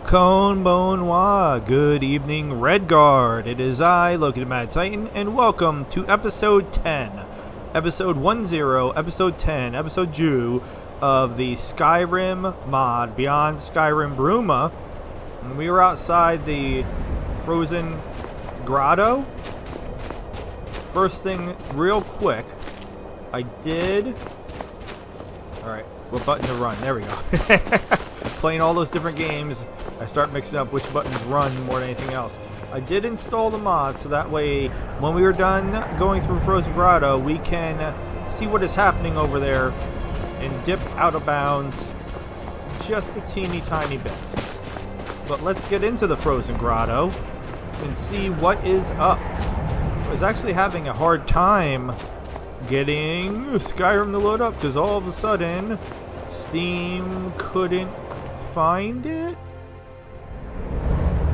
Konbanwa. Good evening, Redguard. It is I, Loki the Mad Titan, and welcome to episode 10. Episode 10, episode 10, episode 2 of the Skyrim mod, Beyond Skyrim Bruma. And we were outside the frozen grotto. First thing, real quick, I did... Alright, what button to run? There we go. Playing all those different games, I start mixing up which buttons run more than anything else. I did install the mod, so that way, when we are done going through Frozen Grotto, we can see what is happening over there and dip out of bounds just a teeny tiny bit. But let's get into the Frozen Grotto and see what is up. I was actually having a hard time getting Skyrim to load up because all of a sudden Steam couldn't find it.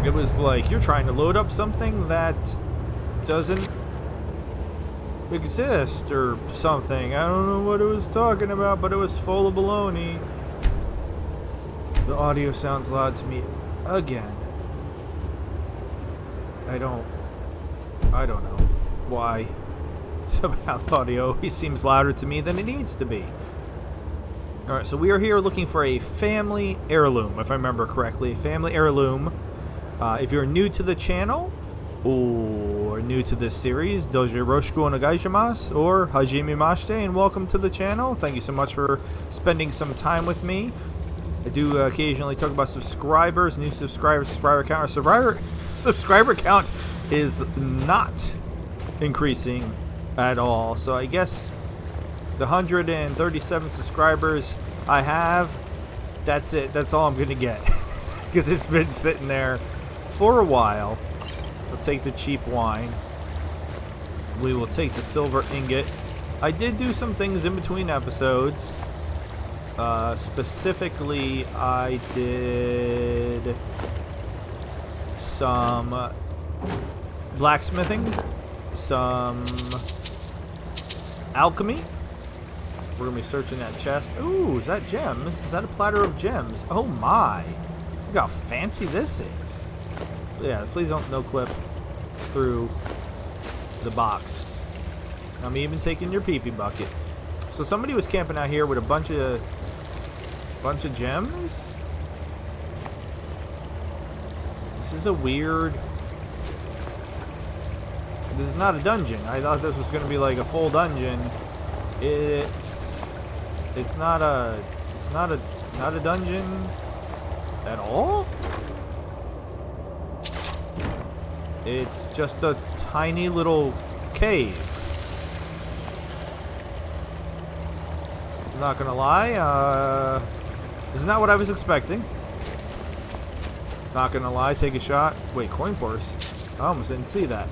It was like you're trying to load up something that doesn't exist or something. I don't know what it was talking about, but it was full of baloney. The audio sounds loud to me again. I don't know why. Somehow the audio always seems louder to me than it needs to be. Alright, so we are here looking for a family heirloom, if I remember correctly. A family heirloom. If you're new to the channel, or new to this series, dojo yoroshiku onegaishimasu, or hajime mashite, and welcome to the channel. Thank you so much for spending some time with me. I do occasionally talk about subscribers, new subscribers, subscriber count. Our subscriber count is not increasing at all, so I guess the 137 subscribers I have, that's it. That's all I'm gonna get because it's been sitting there for a while. We'll take the cheap wine. We will take the silver ingot. I did do some things in between episodes. Specifically, I did some blacksmithing, some alchemy. We're gonna be searching that chest. Ooh, is that gems? Is that a platter of gems? Oh my! Look how fancy this is. Yeah, please don't no clip through the box. I'm even taking your pee-pee bucket. So somebody was camping out here with a bunch of gems. This is a weird. This is not a dungeon. I thought this was gonna be like a full dungeon. It's not a dungeon at all. It's just a tiny little cave. I'm not gonna lie, this is not what I was expecting. Not gonna lie, take a shot. Wait, coin purse. I almost didn't see that.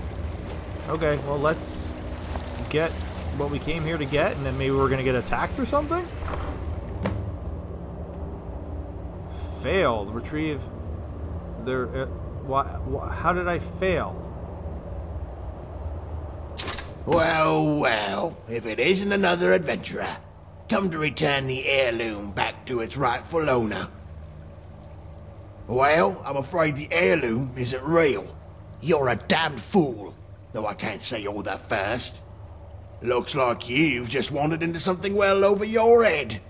Okay, well let's get what we came here to get, and then maybe we're gonna get attacked or something? Failed. Retrieve. There. How did I fail? Well, if it isn't another adventurer, come to return the heirloom back to its rightful owner. Well, I'm afraid the heirloom isn't real. You're a damned fool, though I can't say all that fast. Looks like you've just wandered into something well over your head.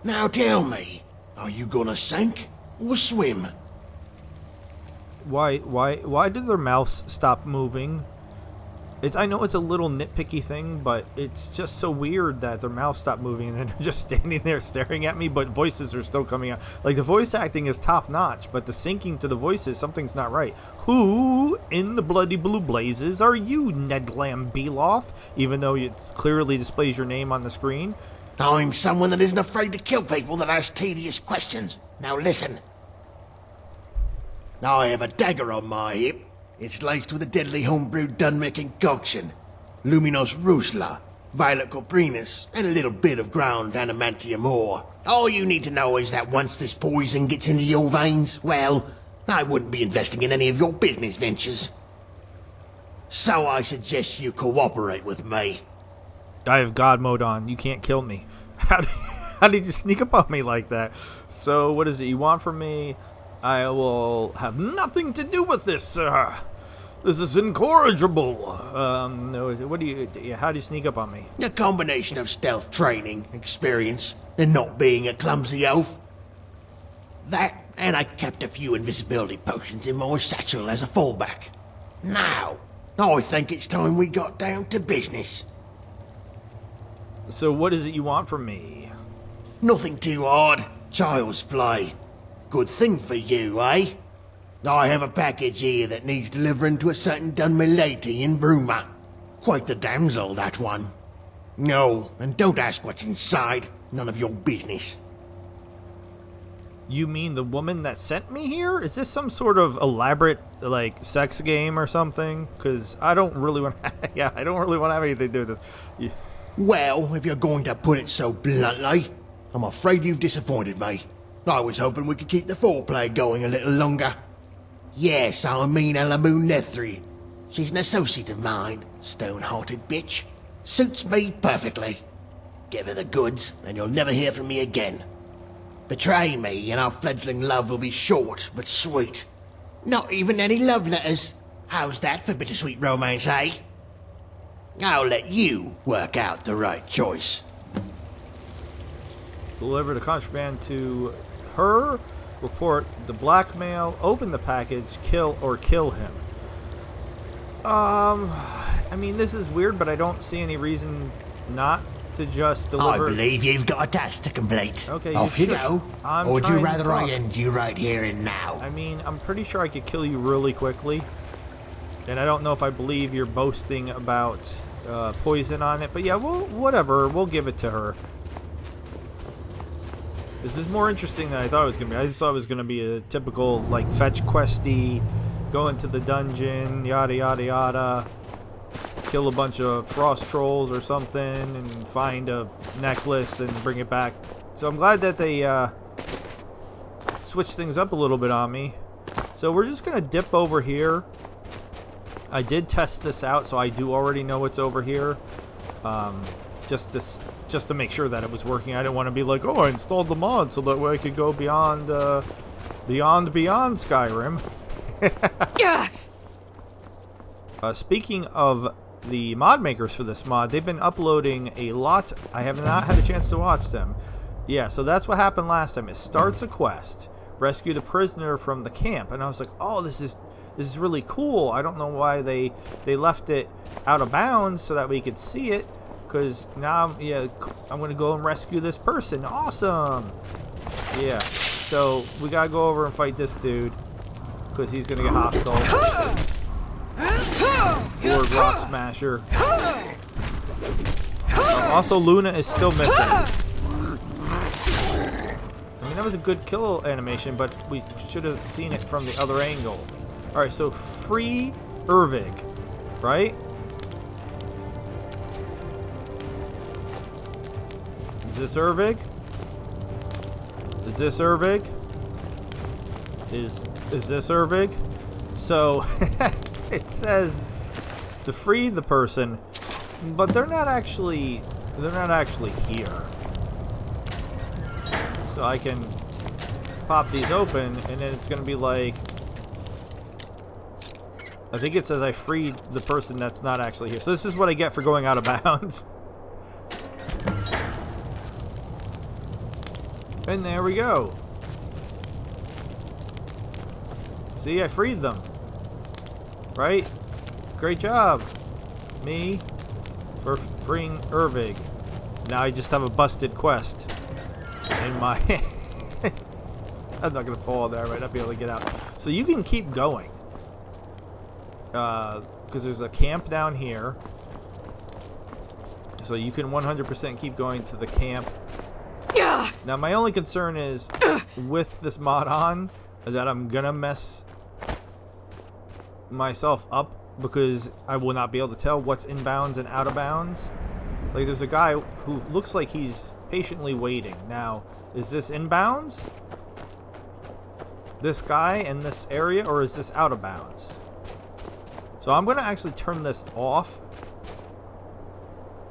Now tell me, are you gonna sink or swim? Why did their mouths stop moving? I know it's a little nitpicky thing, but it's just so weird that their mouths stopped moving and then they're just standing there staring at me, but voices are still coming out. Like, the voice acting is top notch, but the syncing to the voices, something's not right. Who in the bloody blue blazes are you, Nedlam Beloff? Even though it clearly displays your name on the screen. I'm someone that isn't afraid to kill people that ask tedious questions. Now listen. I have a dagger on my hip. It's laced with a deadly homebrewed Dunmick concoction, Luminos Rusla, Violet Coprinus, and a little bit of ground adamantium ore. All you need to know is that once this poison gets into your veins, well, I wouldn't be investing in any of your business ventures. So I suggest you cooperate with me. I have God mode on. You can't kill me. How did you sneak up on me like that? So what is it you want from me? I will have nothing to do with this, sir. This is incorrigible. No, what do you? How do you sneak up on me? A combination of stealth training, experience, and not being a clumsy oaf. That, and I kept a few invisibility potions in my satchel as a fallback. Now, I think it's time we got down to business. So what is it you want from me? Nothing too hard. Child's play. Good thing for you, eh? I have a package here that needs delivering to a certain done milady in Bruma. Quite the damsel, that one. No, and don't ask what's inside. None of your business. You mean the woman that sent me here? Is this some sort of elaborate, like, sex game or something? Because I don't really want yeah, I don't really want to have anything to do with this. Yeah. Well, if you're going to put it so bluntly, I'm afraid you've disappointed me. I was hoping we could keep the foreplay going a little longer. Yes, I mean Alamoon Nethri. She's an associate of mine, stone-hearted bitch. Suits me perfectly. Give her the goods, and you'll never hear from me again. Betray me, and our fledgling love will be short but sweet. Not even any love letters. How's that for bittersweet romance, eh? I'll let you work out the right choice. Deliver the contraband to her, report the blackmail, open the package, kill him. I mean, this is weird, but I don't see any reason not to just deliver. I believe you've got a task to complete. Okay, off you go. Or would you rather I end you right here and now? I mean, I'm pretty sure I could kill you really quickly. And I don't know if I believe you're boasting about poison on it. But yeah, well, whatever. We'll give it to her. This is more interesting than I thought it was going to be. I just thought it was going to be a typical, like, fetch questy, go into the dungeon, yada, yada, yada. Kill a bunch of frost trolls or something and find a necklace and bring it back. So I'm glad that they switched things up a little bit on me. So we're just gonna dip over here. I did test this out, so I do already know what's over here. Just to make sure that it was working. I didn't want to be like, oh, I installed the mod so that way I could go beyond beyond Skyrim. Yeah. Speaking of the mod makers for this mod, they've been uploading a lot. I have not had a chance to watch them. Yeah, so that's what happened last time. It starts a quest, rescue the prisoner from the camp, and I was like, oh, this is really cool. I don't know why they left it out of bounds so that we could see it, because now I'm gonna go and rescue this person. Awesome. Yeah, so we gotta go over and fight this dude because he's gonna get hostile. Lord Rock Smasher. Also, Loona is still missing. I mean, that was a good kill animation, but we should have seen it from the other angle. Alright, so free Ervig, right? Is this Ervig? Is this Ervig? Is this Ervig? So, it says to free the person, but they're not actually here. So I can pop these open, and then it's gonna be like, I think it says I freed the person that's not actually here. So this is what I get for going out of bounds. And there we go. See, I freed them. Right? Great job, me, for freeing Ervig. Now I just have a busted quest in my... I'm not going to fall there. I might not be able to get out. So you can keep going. Because there's a camp down here. So you can 100% keep going to the camp. Now my only concern is, with this mod on, is that I'm going to mess myself up because I will not be able to tell what's inbounds and out of bounds. Like, there's a guy who looks like he's patiently waiting. Now, is this inbounds? This guy in this area, or is this out of bounds? So I'm gonna actually turn this off.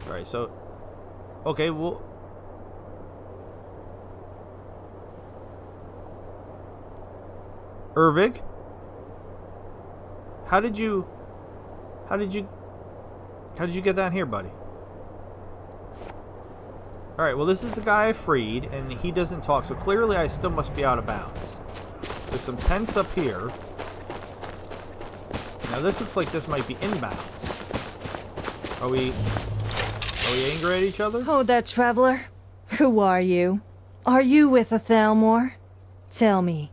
Alright, so okay, well, Ervig? How did you get down here, buddy? Alright, well this is the guy I freed, and he doesn't talk, so clearly I still must be out of bounds. There's some tents up here. Now this looks like this might be inbounds. Are we angry at each other? Oh, that traveler. Who are you? Are you with a Thalmor? Tell me.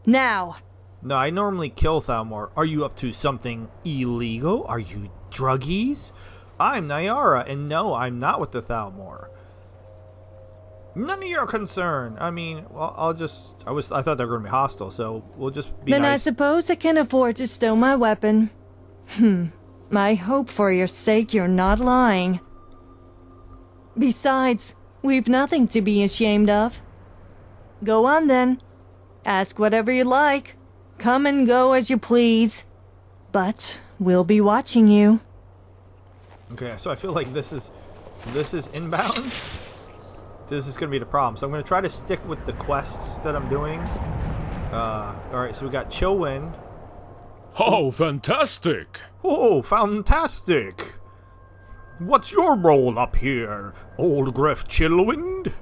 Now! No, I normally kill Thalmor. Are you up to something illegal? Are you druggies? I'm Nayara, and no, I'm not with the Thalmor. None of your concern. I mean, well, I thought they were going to be hostile, so we'll just be then nice. I suppose I can afford to stow my weapon. I hope for your sake you're not lying. Besides, we've nothing to be ashamed of. Go on then. Ask whatever you like. Come and go as you please. But we'll be watching you. Okay, so I feel like this is inbounds. This is going to be the problem. So I'm going to try to stick with the quests that I'm doing. Alright, so we got Chill Wind. Oh, fantastic! Oh, fantastic! What's your role up here, Old Griff Chillwind?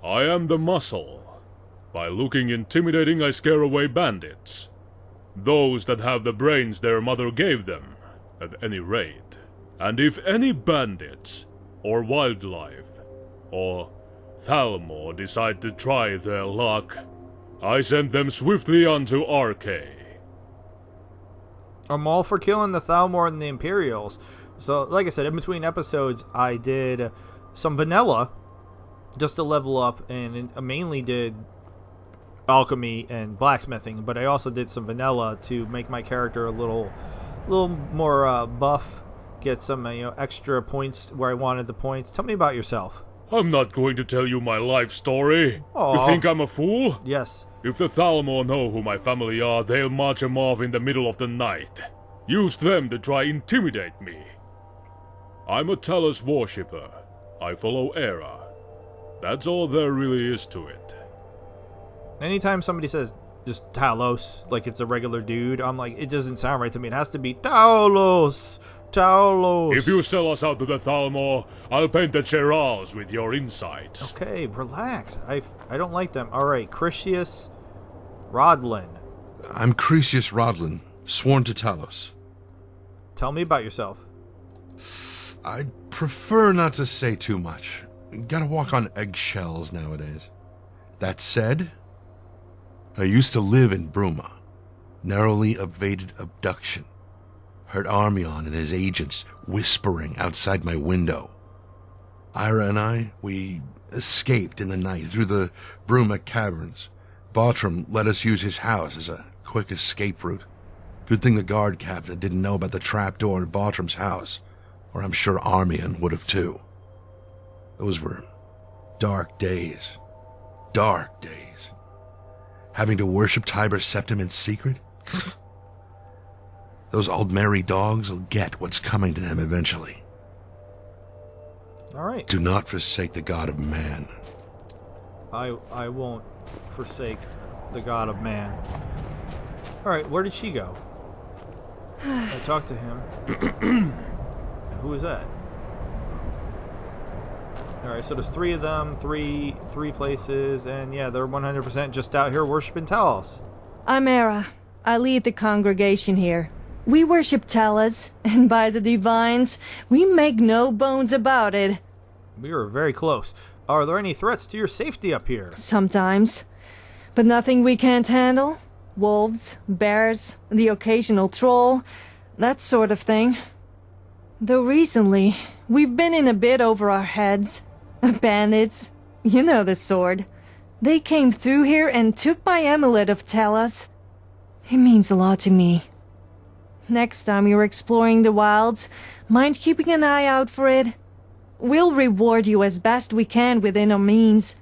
I am the muscle. By looking intimidating, I scare away bandits. Those that have the brains their mother gave them, at any rate. And if any bandits, or wildlife, or Thalmor decide to try their luck, I send them swiftly unto RK. I'm all for killing the Thalmor and the Imperials. So, like I said, in between episodes, I did some vanilla just to level up, and I mainly did alchemy and blacksmithing, but I also did some vanilla to make my character a little more buff, get some extra points where I wanted the points. Tell me about yourself. I'm not going to tell you my life story. Aww. You think I'm a fool? Yes. If the Thalmor know who my family are, they'll march 'em off in the middle of the night. Use them to try intimidate me. I'm a Talos worshipper. I follow Era. That's all there really is to it. Anytime somebody says just Talos, like it's a regular dude, I'm like, it doesn't sound right to me. It has to be Talos. Talos. If you sell us out to the Thalmor, I'll paint the Cheras with your insides. Okay, relax. I don't like them. All right, Crisius Rodlin. I'm Crisius Rodlin, sworn to Talos. Tell me about yourself. I'd prefer not to say too much. Gotta walk on eggshells nowadays. That said, I used to live in Bruma. Narrowly evaded abduction. Heard Armion and his agents whispering outside my window. Ira and I, we escaped in the night through the Bruma caverns. Bartram let us use his house as a quick escape route. Good thing the guard captain didn't know about the trapdoor in Bartram's house, or I'm sure Armion would have too. Those were dark days. Dark days. Having to worship Tiber Septim in secret? Those old merry dogs will get what's coming to them eventually. All right. Do not forsake the God of man. I won't forsake the God of man. All right, where did she go? I talked to him. Who is that? All right, so there's three of them, three places, and yeah, they're 100% just out here worshiping Talos. I'm Era. I lead the congregation here. We worship Talos, and by the divines, we make no bones about it. We are very close. Are there any threats to your safety up here? Sometimes. But nothing we can't handle. Wolves, bears, the occasional troll, that sort of thing. Though recently, we've been in a bit over our heads. Bandits, you know the sort. They came through here and took my amulet of Talos. It means a lot to me. Next time you're exploring the wilds, mind keeping an eye out for it? We'll reward you as best we can within our means.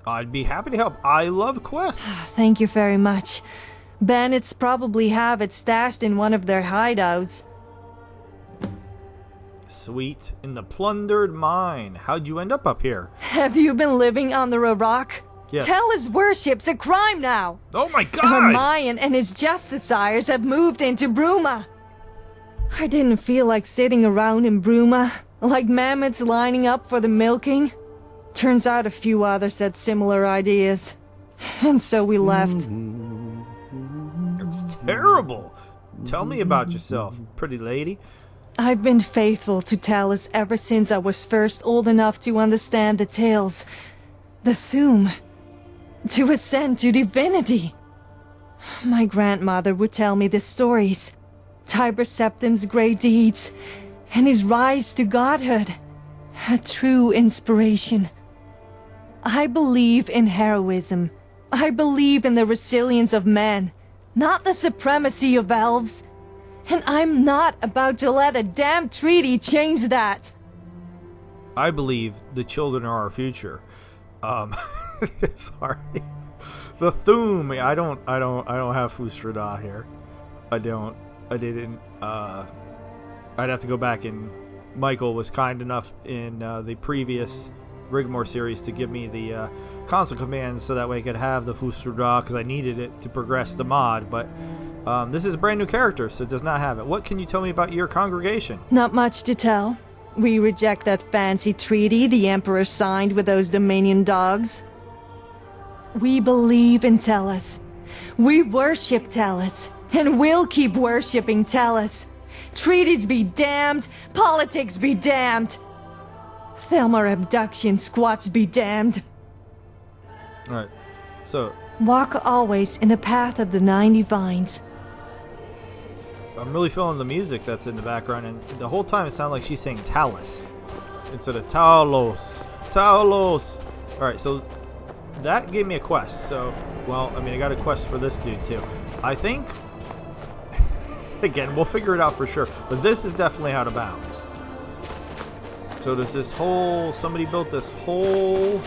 I'd be happy to help. I love quests. Thank you very much. Bandits probably have it stashed in one of their hideouts. Sweet. In the plundered mine. How'd you end up here? Have you been living under a rock? Yes. Tellus worship's a crime now. Oh my god! Hermione and his justiciars have moved into Bruma. I didn't feel like sitting around in Bruma, like mammoths lining up for the milking. Turns out a few others had similar ideas. And so we left. It's terrible. Tell me about yourself, pretty lady. I've been faithful to Tellus ever since I was first old enough to understand the tales. The Thuum. To ascend to divinity. My grandmother would tell me the stories. Tiber Septim's great deeds, and his rise to godhood. A true inspiration. I believe in heroism. I believe in the resilience of men, not the supremacy of elves. And I'm not about to let a damn treaty change that. I believe the children are our future. Sorry. The Thuum. I don't have Fustrada here. I didn't. I'd have to go back, and Michael was kind enough in the previous Rigmore series to give me the console commands so that way I could have the Fustrada because I needed it to progress the mod, but this is a brand new character, so it does not have it. What can you tell me about your congregation? Not much to tell. We reject that fancy treaty the Emperor signed with those Dominion dogs. We believe in Tellus. We worship Tellus, and we'll keep worshipping Tellus. Treaties be damned, politics be damned. Thelmar abduction squats be damned. Alright, so Walk always in the path of the 90 vines. I'm really feeling the music that's in the background, and the whole time it sounded like she's saying Talus instead of Talos. Talos! Alright, so that gave me a quest, so, well, I mean, I got a quest for this dude too. I think, again, we'll figure it out for sure, but this is definitely out of bounds. So there's this whole, somebody built this whole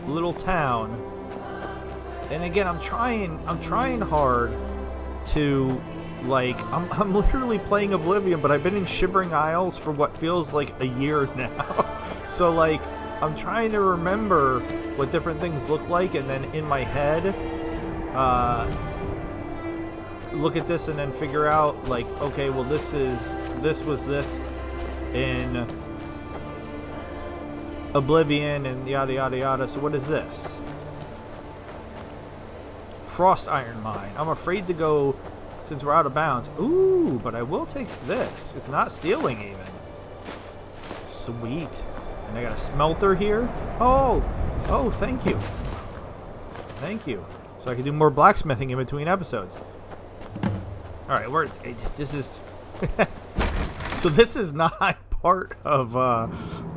little town, and again, I'm trying hard to, like, I'm literally playing Oblivion, but I've been in Shivering Isles for what feels like a year now. So, like, I'm trying to remember what different things look like, and then in my head, look at this and then figure out, like, okay, well, this was this in Oblivion and yada yada yada. So what is this? Frost Iron Mine. I'm afraid to go since we're out of bounds. Ooh, but I will take this. It's not stealing even. Sweet. And I got a smelter here. Oh, thank you. Thank you. So I can do more blacksmithing in between episodes. All right, this is so this is not part of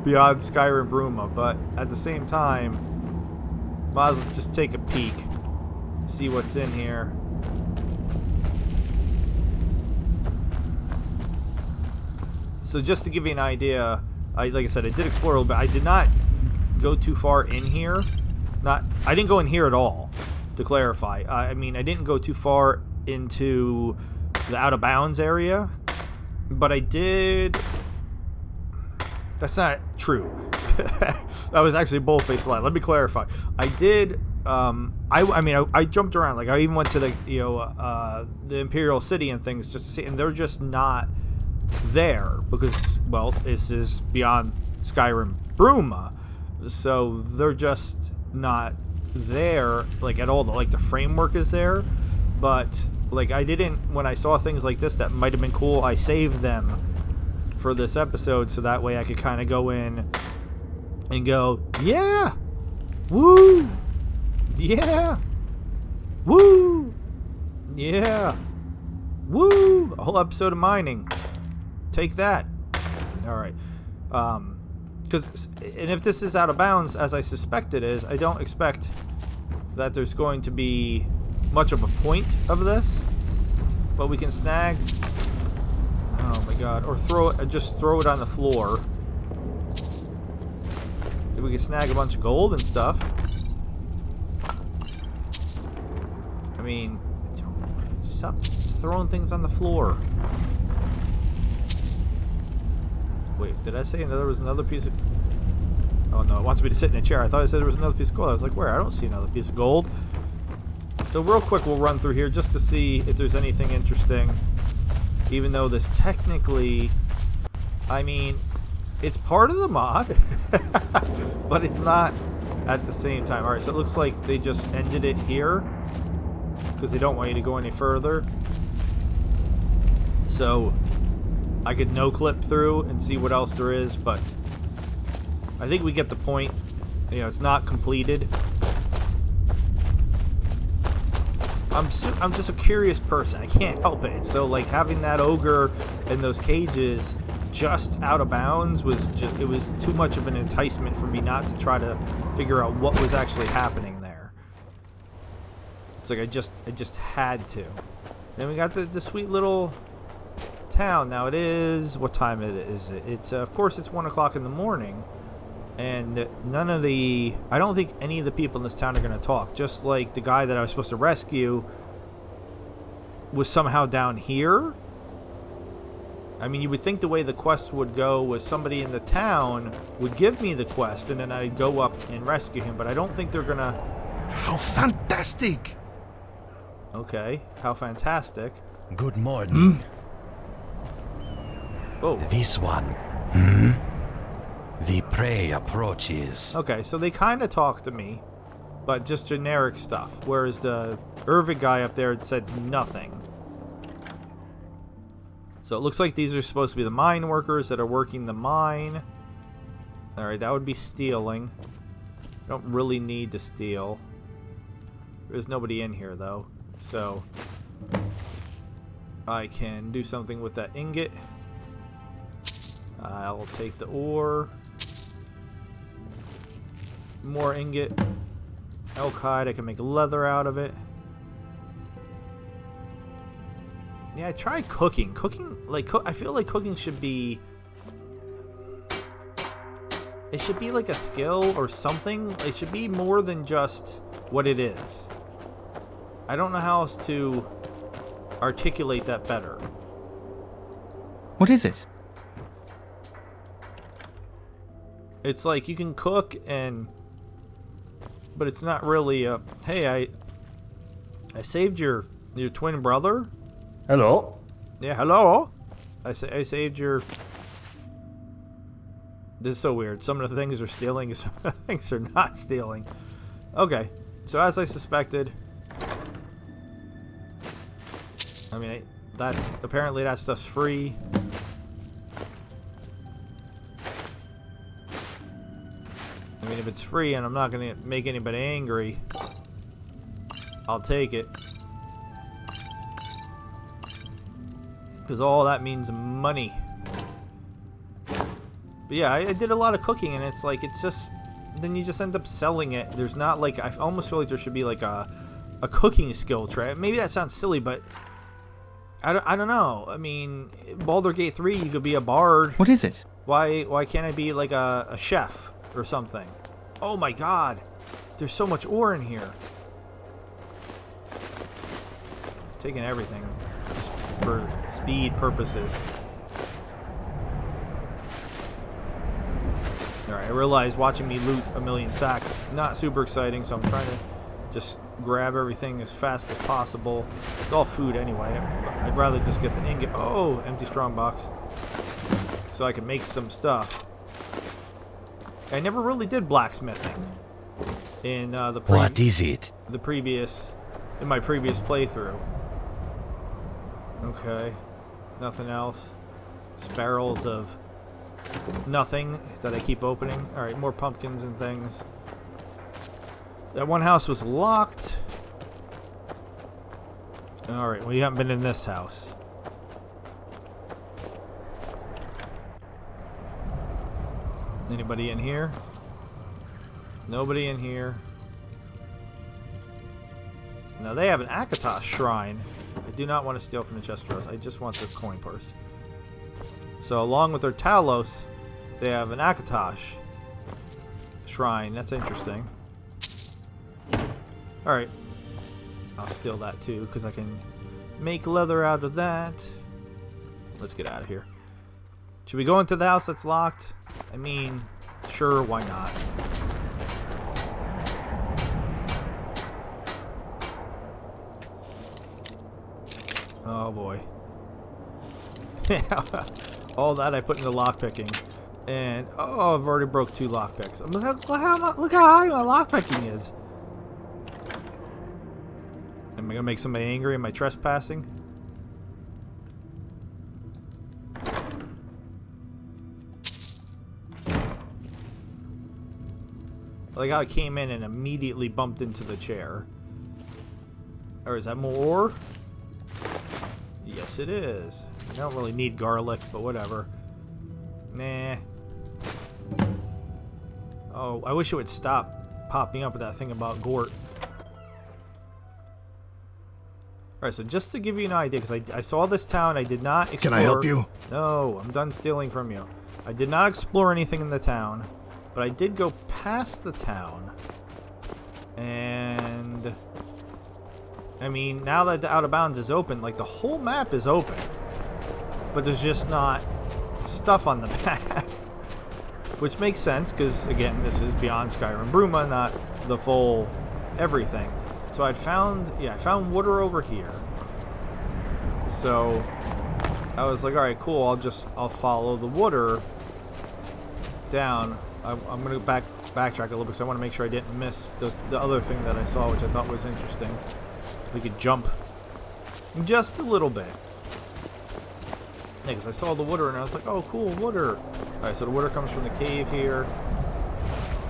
Beyond Skyrim Bruma, but at the same time, might as well just take a peek, see what's in here. So just to give you an idea, like I said, I did explore a little bit. I did not go too far in here. I didn't go in here at all, to clarify. I mean, I didn't go too far into the out of bounds area, but I did. That's not true. That was actually a bold-faced lie. Let me clarify. I did. I jumped around. Like, I even went to the Imperial City and things just to see, and they're just not there because, well, this is Beyond Skyrim Bruma, so they're just not there, like, at all. Like, the framework is there, but, like, I didn't, when I saw things like this that might have been cool, I saved them for this episode so that way I could kind of go in and go, yeah, woo, yeah, woo, yeah, woo, a whole episode of mining. Take that. All right. Because, and if this is out of bounds, as I suspect it is, I don't expect that there's going to be much of a point of this. But we can snag. Oh my god. Or just throw it on the floor. We can snag a bunch of gold and stuff. I mean, stop throwing things on the floor. Wait, did I say there was another piece of... Oh no, it wants me to sit in a chair. I thought it said there was another piece of gold. I was like, where? I don't see another piece of gold. So real quick, we'll run through here just to see if there's anything interesting. Even though this technically, I mean, it's part of the mod, but it's not at the same time. Alright, so it looks like they just ended it here because they don't want you to go any further. So I could no-clip through and see what else there is, but I think we get the point. You know, it's not completed. I'm just a curious person. I can't help it. So, like, having that ogre in those cages just out of bounds was just, it was too much of an enticement for me not to try to figure out what was actually happening there. It's like I just had to. Then we got the sweet little town. Now it is, what time is it? It's of course it's 1 o'clock in the morning, and none of the, I don't think any of the people in this town are going to talk. Just like the guy that I was supposed to rescue was somehow down here. I mean, you would think the way the quest would go was somebody in the town would give me the quest and then I'd go up and rescue him, but I don't think they're gonna. How fantastic! Okay, how fantastic. Good morning. Oh. This one. The prey approaches. Okay, so they kind of talked to me, but just generic stuff. Whereas the Irving guy up there had said nothing. So it looks like these are supposed to be the mine workers that are working the mine. Alright, that would be stealing. I don't really need to steal. There's nobody in here though. So I can do something with that ingot. I'll take the ore. More ingot. Elk hide, I can make leather out of it. Yeah, I tried cooking. Cooking, like, I feel like cooking should be... It should be like a skill or something. It should be more than just what it is. I don't know how else to articulate that better. What is it? It's like you can cook and... But it's not really a... Hey, I saved your twin brother? Hello. Yeah, hello. I saved your... This is so weird. Some of the things are stealing, some of the things are not stealing. Okay, so as I suspected... I mean, that's... Apparently that stuff's free. I mean, if it's free and I'm not going to make anybody angry, I'll take it. Because all that means money. But yeah, I did a lot of cooking, and it's like, it's just... Then you just end up selling it. There's not like... I almost feel like there should be like a cooking skill tray. Maybe that sounds silly, but... I don't know. I mean, Baldur's Gate 3, you could be a bard. What is it? Why can't I be like a chef or something? Oh my god. There's so much ore in here. Taking everything. Just for speed purposes. Alright, I realize watching me loot a million sacks, not super exciting, so I'm trying to just grab everything as fast as possible. It's all food anyway. I'd rather just get the ingot. Oh, empty strongbox. So I can make some stuff. I never really did blacksmithing in What is it? In my previous playthrough. Okay, nothing else. Just barrels of nothing that I keep opening. All right, more pumpkins and things. That one house was locked. All right, well, you haven't been in this house. Anybody in here? Nobody in here. Now they have an Akatosh shrine. I do not want to steal from the chest drawers. I just want their coin purse. So along with their Talos, they have an Akatosh shrine. That's interesting. Alright. I'll steal that too, because I can make leather out of that. Let's get out of here. Should we go into the house that's locked? I mean, Sure, why not? Oh boy. All that I put into lockpicking. And, oh, I've already broke 2 lockpicks. Look how high my lockpicking is. Am I gonna make somebody angry? Am I trespassing? Like how I came in and immediately bumped into the chair. Or is that more? Yes, it is. I don't really need garlic, but whatever. Nah. Oh, I wish it would stop popping up with that thing about Gort. Alright, so just to give you an idea, because I saw this town, I did not explore... Can I help you? No, I'm done stealing from you. I did not explore anything in the town, but I did go past the town. And... I mean, now that the Out of Bounds is open, like, the whole map is open. But there's just not stuff on the map. Which makes sense, because, again, this is beyond Skyrim Bruma, not the full everything. So I found water over here. So I was like, alright, cool, I'll follow the water down. I'm gonna backtrack a little because I want to make sure I didn't miss the other thing that I saw, which I thought was interesting. We could jump just a little bit. Yeah, because I saw the water and I was like, oh, cool, water. Alright, so the water comes from the cave here.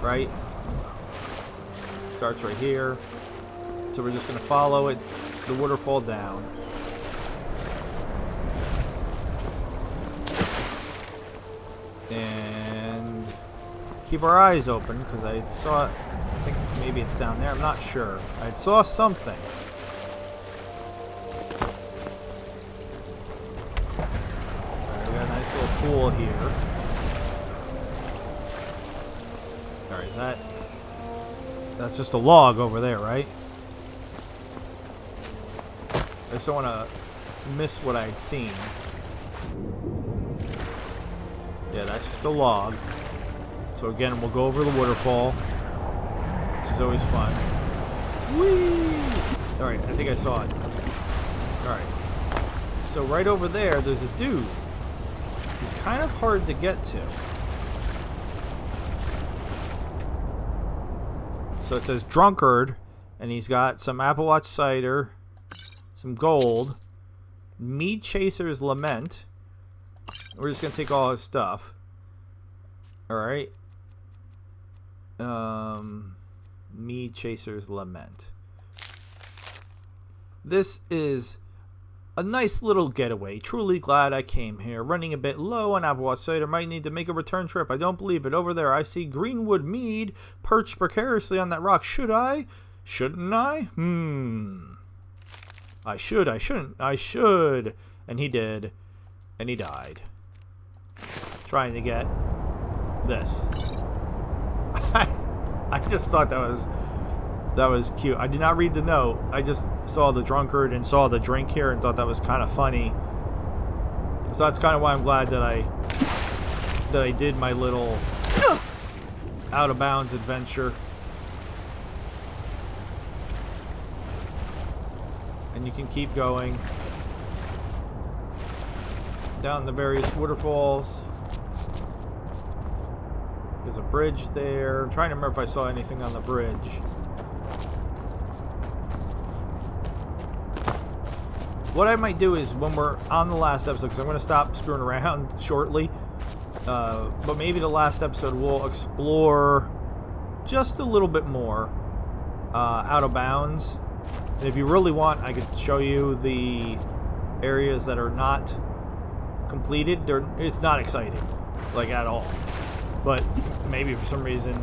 Right? Starts right here. So we're just going to follow it, the waterfall down. And keep our eyes open, because I saw, I think maybe it's down there, I'm not sure. I saw something. Alright, we got a nice little pool here. Alright, is that's just a log over there, right? I just don't want to miss what I had seen. Yeah, that's just a log. So again, we'll go over the waterfall, which is always fun. Whee! Alright, I think I saw it. Alright. So right over there, there's a dude. He's kind of hard to get to. So it says drunkard, and he's got some Apple Watch cider, some gold, Mead Chaser's Lament. We're just gonna take all his stuff. Alright. Mead Chaser's Lament. This is a nice little getaway. Truly glad I came here. Running a bit low on Apple Watch cider. Might need to make a return trip. I don't believe it. Over there I see Greenwood Mead perched precariously on that rock. Should I? Shouldn't I? I should, I shouldn't, I should. And he did. And he died. Trying to get this. I just thought that was cute. I did not read the note. I just saw the drunkard and saw the drink here and thought that was kind of funny. So that's kind of why I'm glad that I did my little Out of Bounds adventure. And you can keep going down the various waterfalls. There's a bridge there. I'm trying to remember if I saw anything on the bridge. What I might do is when we're on the last episode, because I'm going to stop screwing around shortly, but maybe the last episode we'll explore just a little bit more Out of Bounds. And if you really want, I could show you the areas that are not completed. It's not exciting, like at all. But maybe for some reason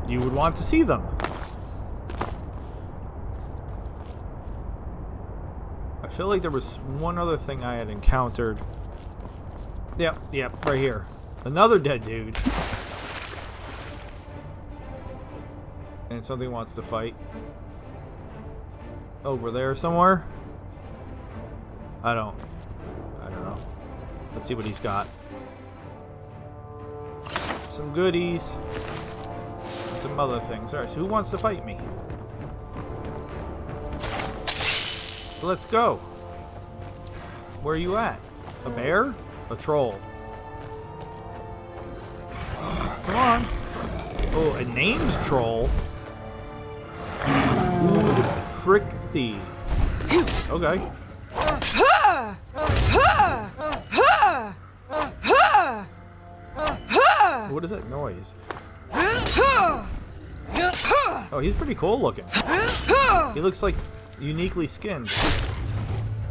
you would want to see them. I feel like there was one other thing I had encountered. Yep, right here. Another dead dude. And something wants to fight. Over there somewhere? I don't know. Let's see what he's got. some goodies, and some other things. Alright, so who wants to fight me? Let's go. Where are you at? A bear? A troll? Come on. Oh, a named troll? Wood frick thee. Okay. What is that noise? Oh, he's pretty cool looking. He looks like uniquely skinned.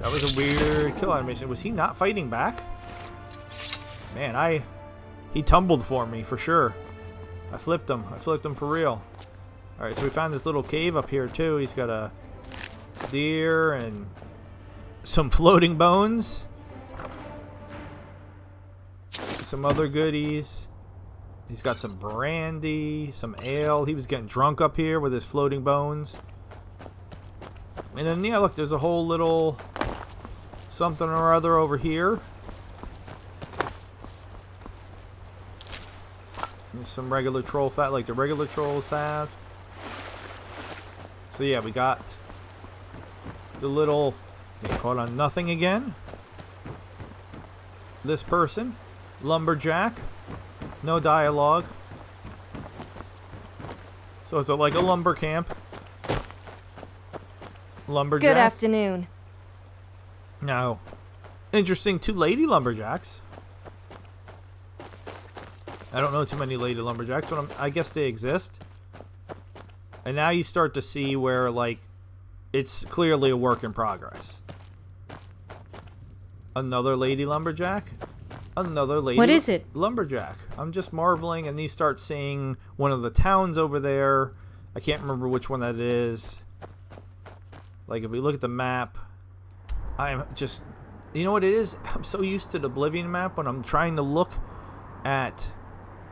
That was a weird kill animation. Was he not fighting back? Man, he tumbled for me for sure. I flipped him. I flipped him for real. Alright, so we found this little cave up here too. He's got a deer and some floating bones. Some other goodies. He's got some brandy, some ale. He was getting drunk up here with his floating bones. And then, yeah, look, there's a whole little something or other over here. There's some regular troll fat like the regular trolls have. So yeah, we got the little... Okay, caught on nothing again. This person. Lumberjack. No dialogue. So it's like a lumber camp. Lumberjack. Good afternoon. Now, interesting, 2 lady lumberjacks. I don't know too many lady lumberjacks, but I guess they exist. And now you start to see where, like, it's clearly a work in progress. Another lady lumberjack. Another lady. What is it? Lumberjack. I'm just marveling, and you start seeing one of the towns over there. I can't remember which one that is. Like, if we look at the map, I'm just... You know what it is? I'm so used to the Oblivion map when I'm trying to look at...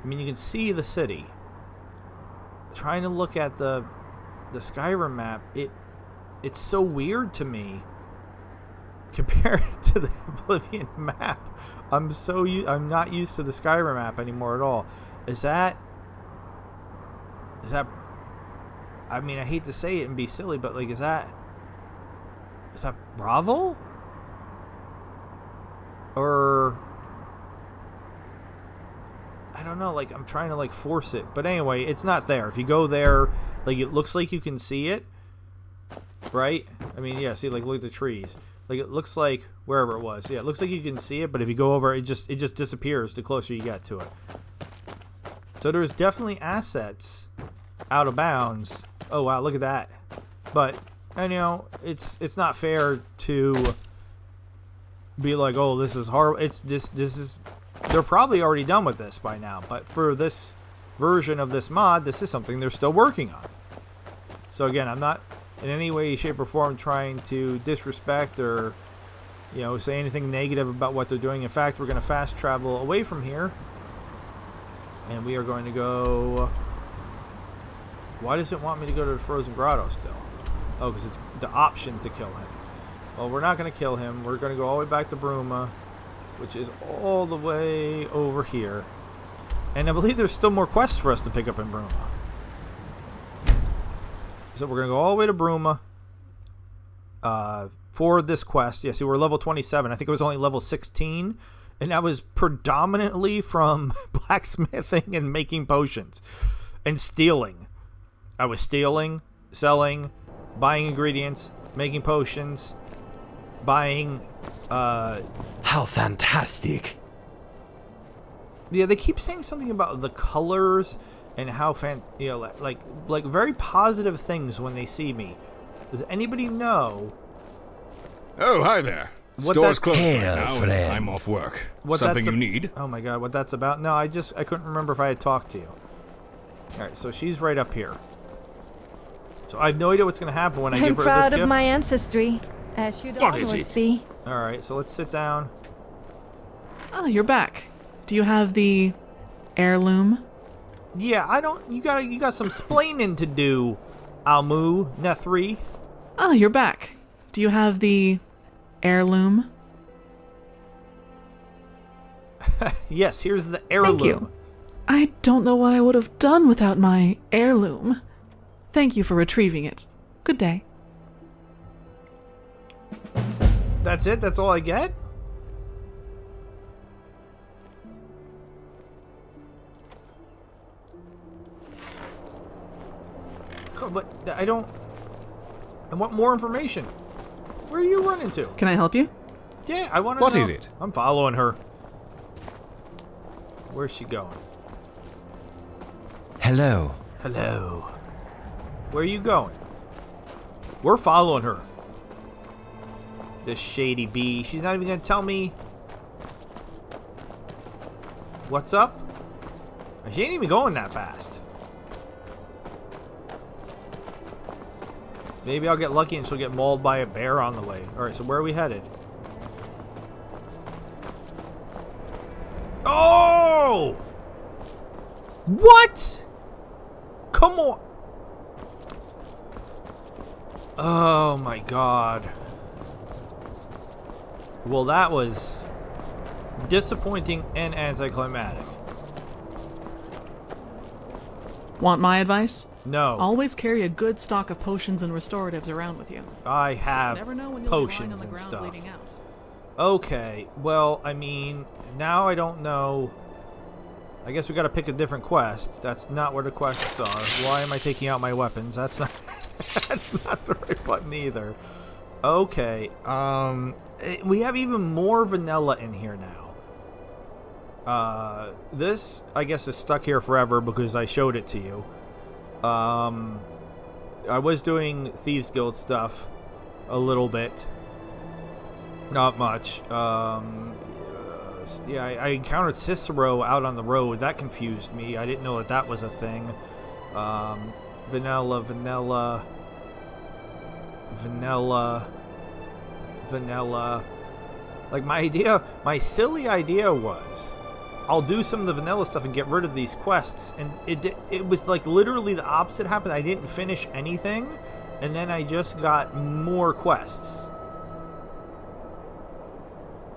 I mean, you can see the city. Trying to look at the Skyrim map, it's so weird to me compared to the Oblivion map. I'm not used to the Skyrim map anymore at all. Is that I mean, I hate to say it and be silly, but like, is that Bravo? Or I don't know, like, I'm trying to like force it, but anyway, it's not there. If you go there, like, it looks like you can see it, right? I mean, yeah, see, like, look at the trees. Like, it looks like wherever it was. Yeah, it looks like you can see it, but if you go over, it just disappears the closer you get to it. So there's definitely assets out of bounds. Oh wow, look at that. But, and you know, it's not fair to be like, oh, this is horrible. It's this is, they're probably already done with this by now, but for this version of this mod, this is something they're still working on. So again, I'm not in any way, shape, or form trying to disrespect or, you know, say anything negative about what they're doing. In fact, we're going to fast travel away from here, and we are going to go... Why does it want me to go to the Frozen Grotto still? Oh, because it's the option to kill him. Well, we're not going to kill him. We're going to go all the way back to Bruma, which is all the way over here. And I believe there's still more quests for us to pick up in Bruma. So we're going to go all the way to Bruma for this quest. Yeah, see, we're level 27. I think it was only level 16. And that was predominantly from blacksmithing and making potions. And stealing. I was stealing, selling, buying ingredients, making potions, buying... How fantastic. Yeah, they keep saying something about the colors... And how you know, like very positive things when they see me. Does anybody know? Oh, hi there. What Store's that- closed right Hail, now, and friend. I'm off work. What Something that's you need? Oh my god, what that's about? No, I couldn't remember if I had talked to you. All right, so she's right up here. So I have no idea what's gonna happen when I I'm give her this proud gift. of my ancestry, as you'd What is always it? be. All right, so let's sit down. Oh, you're back. Do you have the heirloom? Yeah, I don't. You got some splaining to do, Almu Nethri. Oh, you're back. Do you have the heirloom? Yes, here's the heirloom. Thank you. I don't know what I would have done without my heirloom. Thank you for retrieving it. Good day. That's it? That's all I get? But I don't... I want more information. Where are you running to? Can I help you? Yeah, I want to know. What is it? I'm following her. Where's she going? Hello. Hello. Where are you going? We're following her. This shady bee. She's not even going to tell me what's up. She ain't even going that fast. Maybe I'll get lucky and she'll get mauled by a bear on the way. Alright, so where are we headed? Oh! What? Come on. Oh my god. Well, that was disappointing and anticlimactic. Want my advice? No. Always carry a good stock of potions and restoratives around with you. I have Never know when you'll be lying on potions the and ground stuff. bleeding out. Okay, well, I mean, now I don't know. I guess we gotta pick a different quest. That's not where the quests are. Why am I taking out my weapons? That's not that's not the right button either. Okay, we have even more vanilla in here now. This, I guess, is stuck here forever because I showed it to you. I was doing Thieves Guild stuff a little bit. Not much. Yeah, I encountered Cicero out on the road. That confused me. I didn't know that that was a thing. Vanilla. Like, my silly idea was, I'll do some of the vanilla stuff and get rid of these quests. And it was like literally the opposite happened. I didn't finish anything, and then I just got more quests.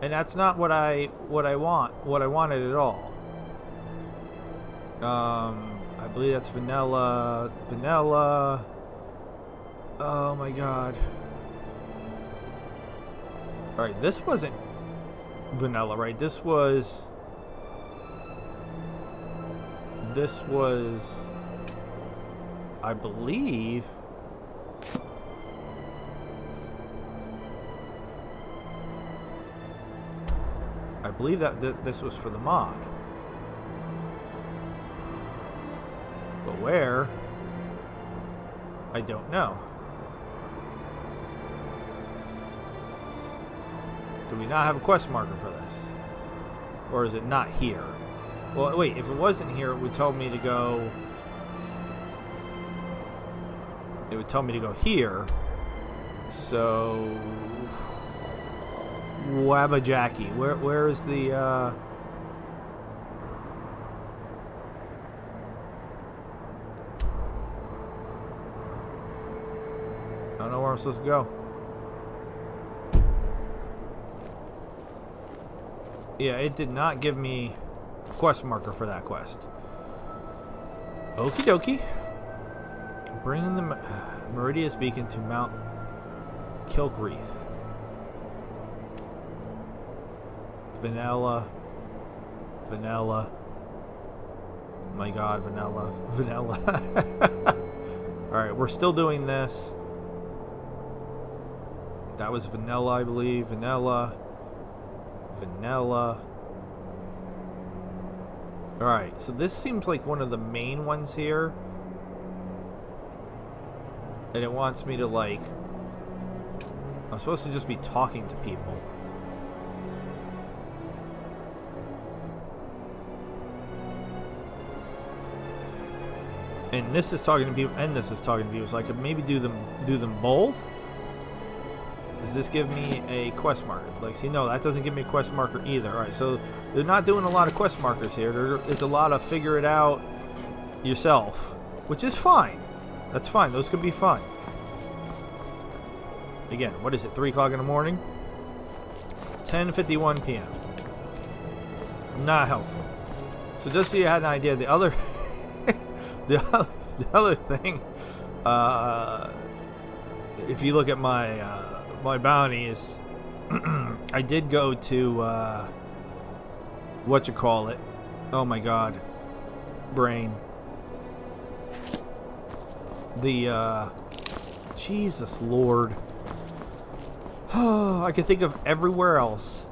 And that's not what I wanted at all. I believe that's vanilla. Oh my god. Alright, this wasn't vanilla, right? This was, I believe, that this was for the mod. But where? I don't know. Do we not have a quest marker for this? Or is it not here? Well, wait, if it wasn't here, it would tell me to go... It would tell me to go here. So... Wabbajacky. Where is the, I don't know where I'm supposed to go. Yeah, it did not give me a quest marker for that quest. Okie dokie. Bringing the Meridius Beacon to Mount Kilkreath. Vanilla. Oh my god, vanilla. Alright, we're still doing this. That was vanilla, I believe. Vanilla. Alright, so this seems like one of the main ones here. And it wants me to, like... I'm supposed to just be talking to people. And this is talking to people, and this is talking to people, so I could maybe do them both. Does this give me a quest marker? Like, see, no, that doesn't give me a quest marker either. All right, so they're not doing a lot of quest markers here. There's a lot of figure it out yourself, which is fine. That's fine. Those could be fun. Again, what is it? 3 o'clock in the morning. 10:51 p.m. Not helpful. So just so you had an idea, the other the other thing, if you look at my my bounties, I did go to whatchamacallit. Oh my god. Brain. The Jesus Lord. I can think of everywhere else,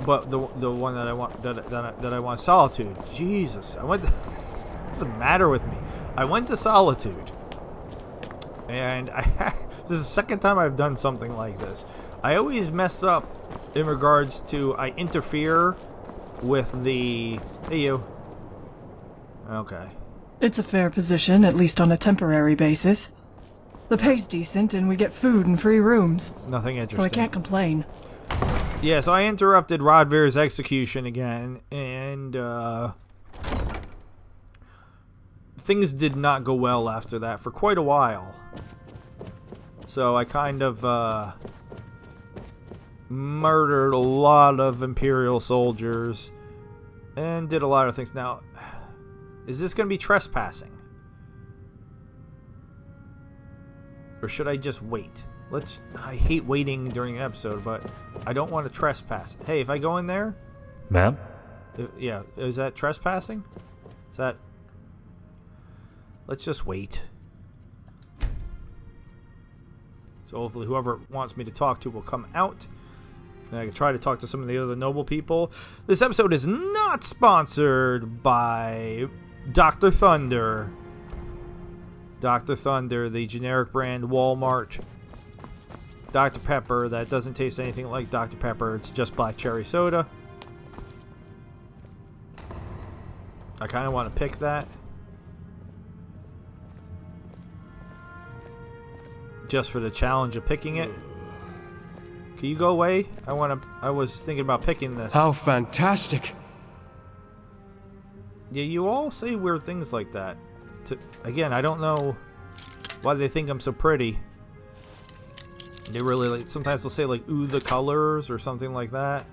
but the one that I want that I want, Solitude. Jesus, I went. What's the matter with me? I went to Solitude, and this is the second time I've done something like this. I always mess up in regards to I interfere with the. Hey you. Okay. It's a fair position, at least on a temporary basis. The pay's decent, and we get food and free rooms. Nothing interesting. So I can't complain. Yeah, so I interrupted Rodvir's execution again, and things did not go well after that for quite a while. So I kind of murdered a lot of Imperial soldiers and did a lot of things. Now, is this going to be trespassing? Or should I just wait? I hate waiting during an episode, but I don't want to trespass. Hey, if I go in there? Ma'am? Yeah, is that trespassing? Is that... Let's just wait. So hopefully whoever wants me to talk to will come out. And I can try to talk to some of the other noble people. This episode is not sponsored by Dr. Thunder. Dr. Thunder, the generic brand Walmart. Dr. Pepper, that doesn't taste anything like Dr. Pepper. It's just black cherry soda. I kind of want to pick that. Just for the challenge of picking it. Can you go away? I was thinking about picking this. How fantastic! Yeah, you all say weird things like that. Again, I don't know why they think I'm so pretty. They really like. Sometimes they'll say like, "Ooh, the colors" or something like that.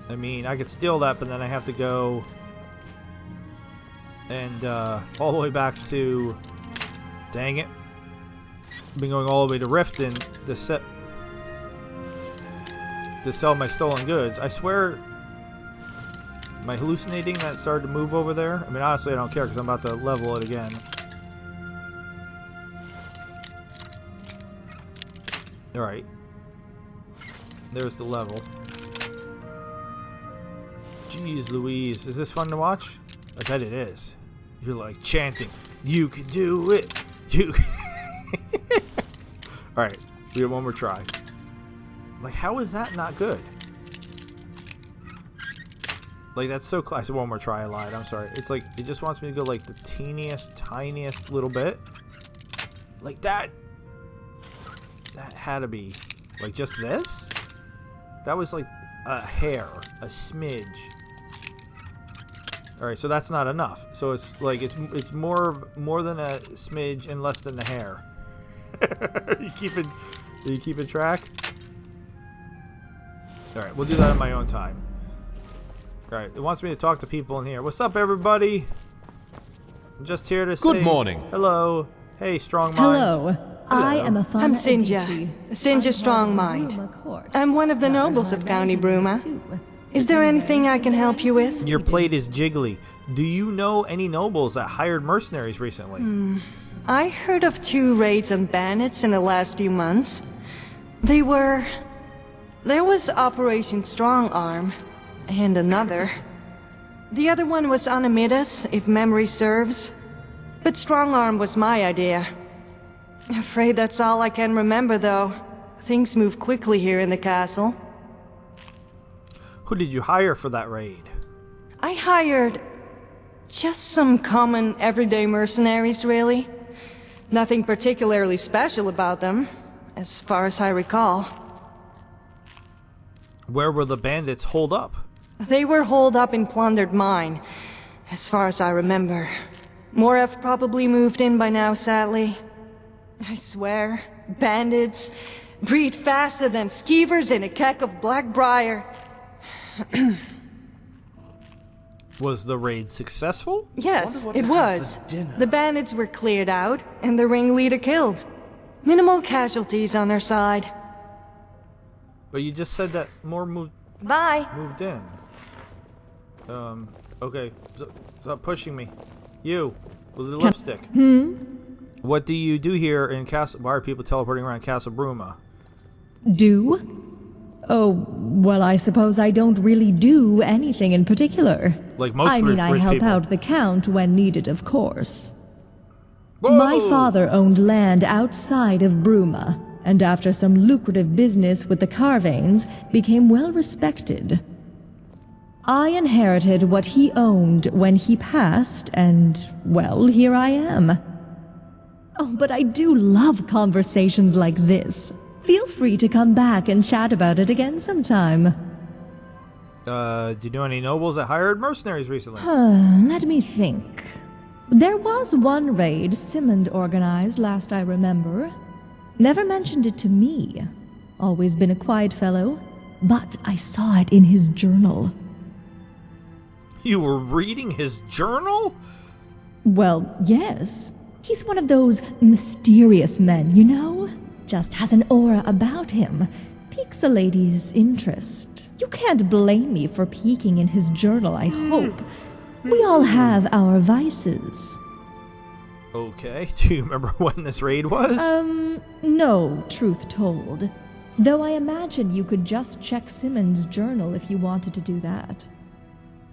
I mean, I could steal that, but then I have to go and all the way back to. Dang it! I've been going all the way to Riften to sell my stolen goods. I swear. Am I hallucinating that it started to move over there? I mean, honestly, I don't care because I'm about to level it again. Alright. There's the level. Jeez Louise. Is this fun to watch? I bet it is. You're like chanting, "You can do it! You Alright. We have one more try. Like, how is that not good? Like, that's so close. I said one more try. I lied. I'm sorry. It's like, it just wants me to go like the teeniest, tiniest little bit. Like that. That had to be like just this. That was like a hair, a smidge. All right, so that's not enough. So it's like it's more than a smidge and less than a hair. Are you keeping track? All right, we'll do that on my own time. Alright, it wants me to talk to people in here. What's up, everybody? I'm just here to say... Good morning. Hello. Hey, Strong Mind. Hello. I am a I'm Sinja. Sinja Strongmind. I'm one of the nobles of County Bruma. Is there anything I can help you with? Your plate is jiggly. Do you know any nobles that hired mercenaries recently? I heard of 2 raids on bandits in the last few months. There was Operation Strong Arm. And another. The other one was on Amidas, if memory serves. But Strong Arm was my idea. Afraid that's all I can remember, though. Things move quickly here in the castle. Who did you hire for that raid? I hired... just some common, everyday mercenaries, really. Nothing particularly special about them, as far as I recall. Where were the bandits holed up? They were holed up in plundered mine, as far as I remember. More have probably moved in by now, sadly. I swear, bandits breed faster than skeevers in a keck of Blackbriar. Was the raid successful? Yes, it was. The bandits were cleared out, and the ringleader killed. Minimal casualties on their side. But you just said that more moved in. Okay. Stop pushing me. You, with the lipstick. What do you do here in Castle... Why are people teleporting around Castle Bruma? Do? Oh, well, I suppose I don't really do anything in particular. Like most I mean, I rich help people. out the Count when needed, of course. Whoa! My father owned land outside of Bruma, and after some lucrative business with the Carvanes, became well respected. I inherited what he owned when he passed, and, well, here I am. Oh, but I do love conversations like this. Feel free to come back and chat about it again sometime. Did you know any nobles that hired mercenaries recently? Let me think. There was one raid Simmond organized last I remember. Never mentioned it to me. Always been a quiet fellow, but I saw it in his journal. You were reading his journal? Well, yes. He's one of those mysterious men, you know? Just has an aura about him. Piques a lady's interest. You can't blame me for peeking in his journal, I hope. We all have our vices. Okay, do you remember when this raid was? No, truth told. Though I imagine you could just check Simmons' journal if you wanted to do that.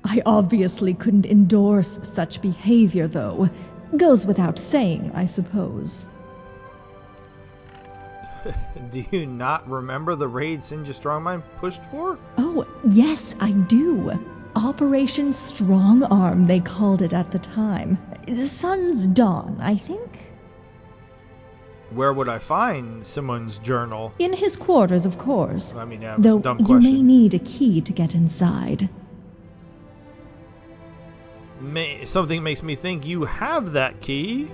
I obviously couldn't endorse such behavior, though. Goes without saying, I suppose. Do you not remember the raid Sinja Strongmind pushed for? Oh, yes, I do. Operation Strong Arm, they called it at the time. Sun's Dawn, I think. Where would I find Simon's journal? In his quarters, of course. I mean, that was Though a dumb you question. may need a key to get inside. Something makes me think you have that key.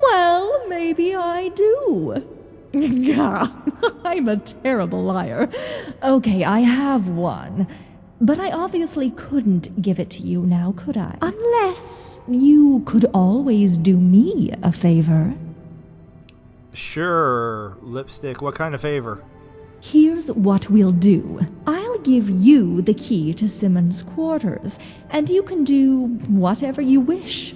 Well, maybe I do. I'm a terrible liar. Okay, I have one. But I obviously couldn't give it to you now, could I? Unless you could always do me a favor. Sure, Lipstick. What kind of favor? Here's what we'll do. I'll give you the key to Simmons' quarters, and you can do whatever you wish.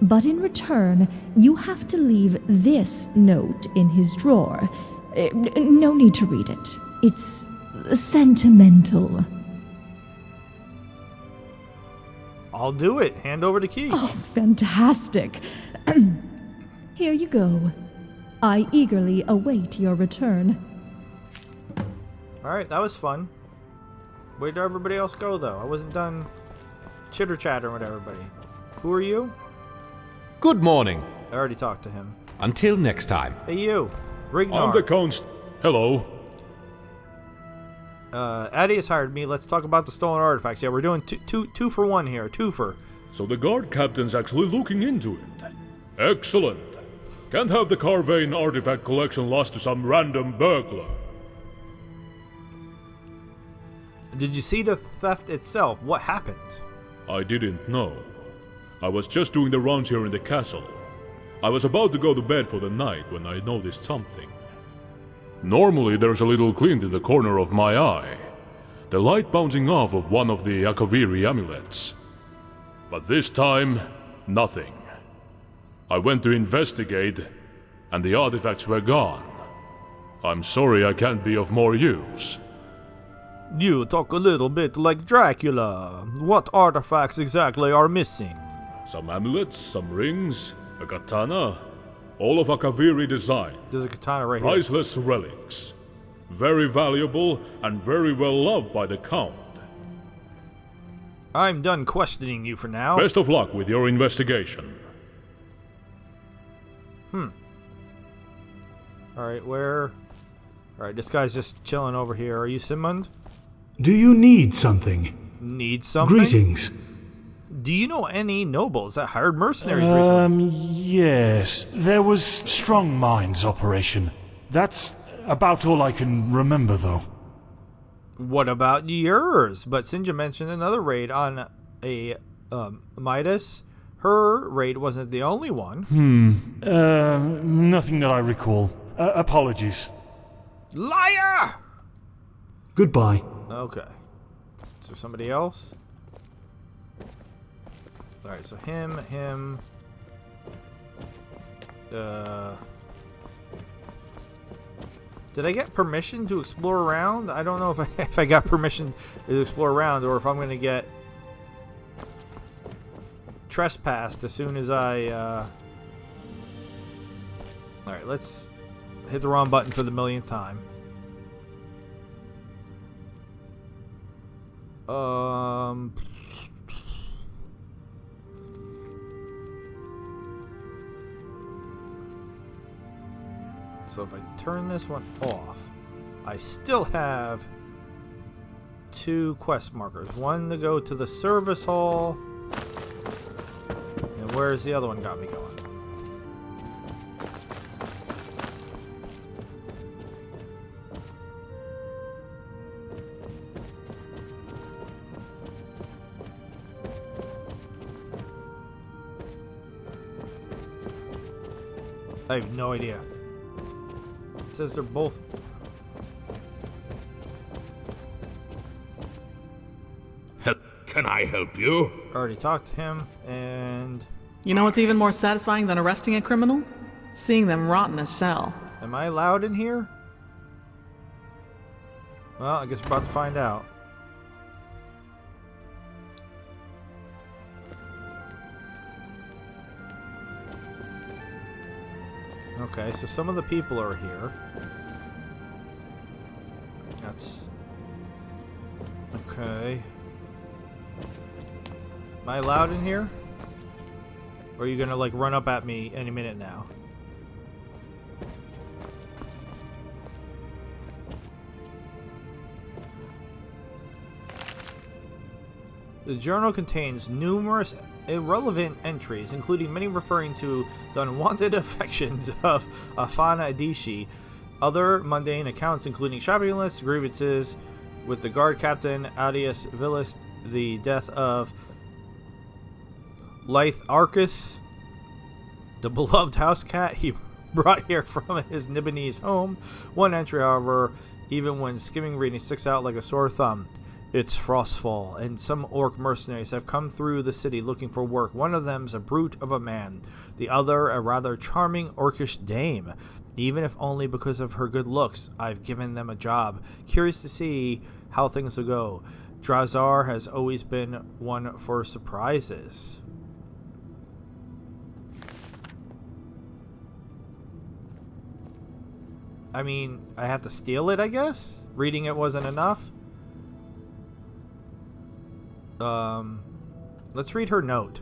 But in return, you have to leave this note in his drawer. No need to read it. It's sentimental. I'll do it. Hand over the key. Oh, fantastic. Here you go. I eagerly await your return. Alright, that was fun. Where did everybody else go, though? I wasn't done chitter-chattering with everybody. Who are you? Good morning. I already talked to him. Until next time. Hey, you. Rignar. I'm the Count. Hello. Addy has hired me. Let's talk about the stolen artifacts. Yeah, we're doing two for one here. Two for. So the guard captain's actually looking into it. Excellent. Can't have the Carvane artifact collection lost to some random burglar. Did you see the theft itself? What happened? I didn't know. I was just doing the rounds here in the castle. I was about to go to bed for the night when I noticed something. Normally there's a little glint in the corner of my eye. The light bouncing off of one of the Akaviri amulets. But this time, nothing. I went to investigate, and the artifacts were gone. I'm sorry I can't be of more use. You talk a little bit like Dracula. What artifacts exactly are missing? Some amulets, some rings, a katana, all of Akaviri design. There's a katana right here. Priceless relics. Very valuable and very well loved by the Count. I'm done questioning you for now. Best of luck with your investigation. Alright, where... Alright, this guy's just chilling over here. Are you Simond? Do you need something? Need something? Greetings. Do you know any nobles that hired mercenaries recently? Yes. There was Strong Minds operation. That's about all I can remember, though. What about yours? But Sinja mentioned another raid on a Midas. Her raid wasn't the only one. Nothing that I recall. Apologies. Liar! Goodbye. Okay. Is there somebody else? Alright, so him. Did I get permission to explore around? I don't know if I got permission to explore around or if I'm going to get trespassed as soon as I... Alright, let's hit the wrong button for the millionth time. So if I turn this one off, I still have 2 quest markers. One to go to the service hall. And where's the other one got me going? I have no idea. It says they're both... Can I help you? Already talked to him, and... You know what's even more satisfying than arresting a criminal? Seeing them rot in a cell. Am I allowed in here? Well, I guess we're about to find out. Okay, so some of the people are here. That's... Okay. Am I allowed in here? Or are you gonna, like, run up at me any minute now? The journal contains numerous irrelevant entries, including many referring to the unwanted affections of Afana Adishi, other mundane accounts including shopping lists, grievances with the guard captain Adius Villis, the death of Lyth Arcus, the beloved house cat he brought here from his Nibonese home. One entry, however, even when skimming reading, sticks out like a sore thumb. It's Frostfall, and some orc mercenaries have come through the city looking for work. One of them's a brute of a man, the other a rather charming orcish dame. Even if only because of her good looks, I've given them a job. Curious to see how things will go. Drazar has always been one for surprises. I mean, I have to steal it, I guess? Reading it wasn't enough? Let's read her note.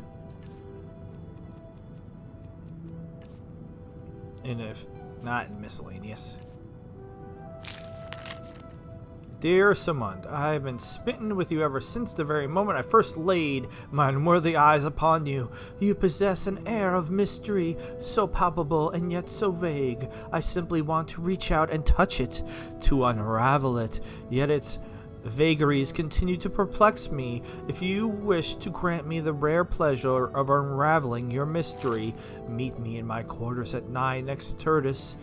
And if not in miscellaneous. Dear Samund, I have been smitten with you ever since the very moment I first laid my unworthy eyes upon you. You possess an air of mystery, so palpable and yet so vague. I simply want to reach out and touch it, to unravel it, yet its vagaries continue to perplex me. If you wish to grant me the rare pleasure of unraveling your mystery, meet me in my quarters at 9 next Tertus.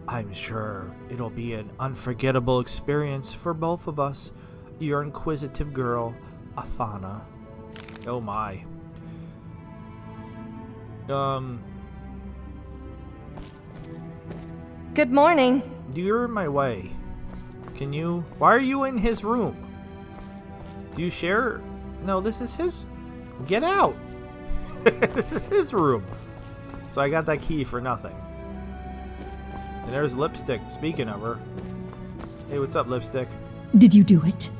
I'm sure it'll be an unforgettable experience for both of us. Your inquisitive girl, Afana. Oh my. Good morning. You're in my way. Can you... Why are you in his room? Do you share... No, this is his... Get out! This is his room. So I got that key for nothing. And there's Lipstick, speaking of her. Hey, what's up, Lipstick? Did you do it?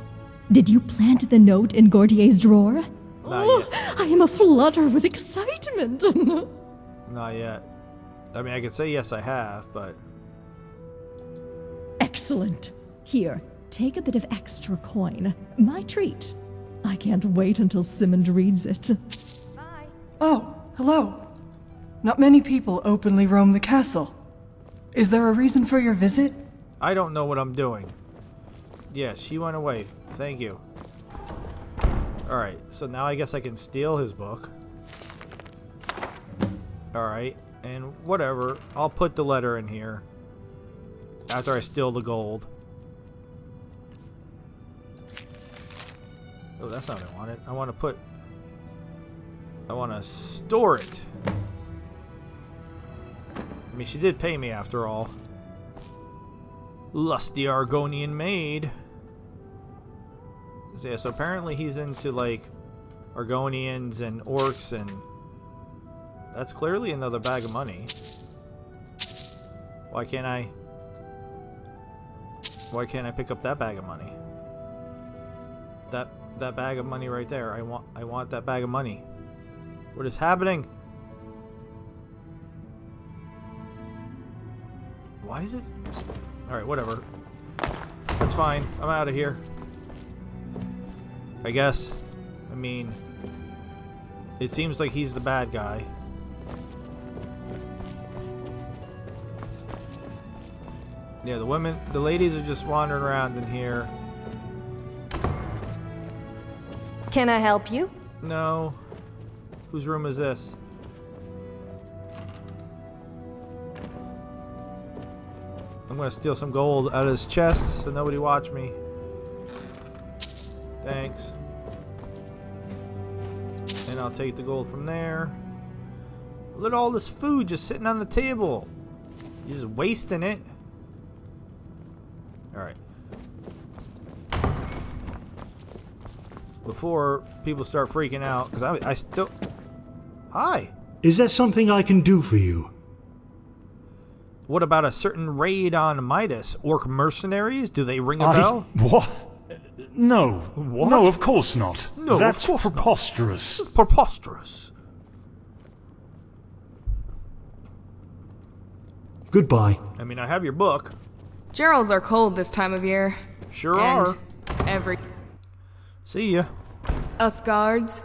Did you plant the note in Gautier's drawer? Not yet. I am aflutter with excitement. Not yet. I mean, I could say yes, I have, but... Excellent. Here, take a bit of extra coin. My treat. I can't wait until Simmond reads it. Bye. Oh, hello. Not many people openly roam the castle. Is there a reason for your visit? I don't know what I'm doing. Yeah, she went away. Thank you. Alright, so now I guess I can steal his book. Alright, and whatever. I'll put the letter in here. After I steal the gold. Oh, that's not what I wanted. I want to store it. I mean, she did pay me after all. Lusty Argonian maid. So, yeah, so apparently he's into, like, Argonians and orcs, and that's clearly another bag of money. Why can't I pick up that bag of money? That bag of money right there. I want that bag of money. What is happening? Why is it? Alright, whatever. That's fine. I'm out of here. I guess. I mean, it seems like he's the bad guy. Yeah, the ladies are just wandering around in here. Can I help you? No. Whose room is this? I'm gonna steal some gold out of his chest so nobody watch me. Thanks. And I'll take the gold from there. Look at all this food just sitting on the table. You're just wasting it. Alright. Before people start freaking out, because I still... Hi! Is there something I can do for you? What about a certain raid on Midas? Orc mercenaries? Do they ring a bell? What? No. What? No, of course not. No, that's of course preposterous. It's preposterous. Goodbye. I mean, I have your book. Gerals are cold this time of year. Sure and are. See ya. Us guards,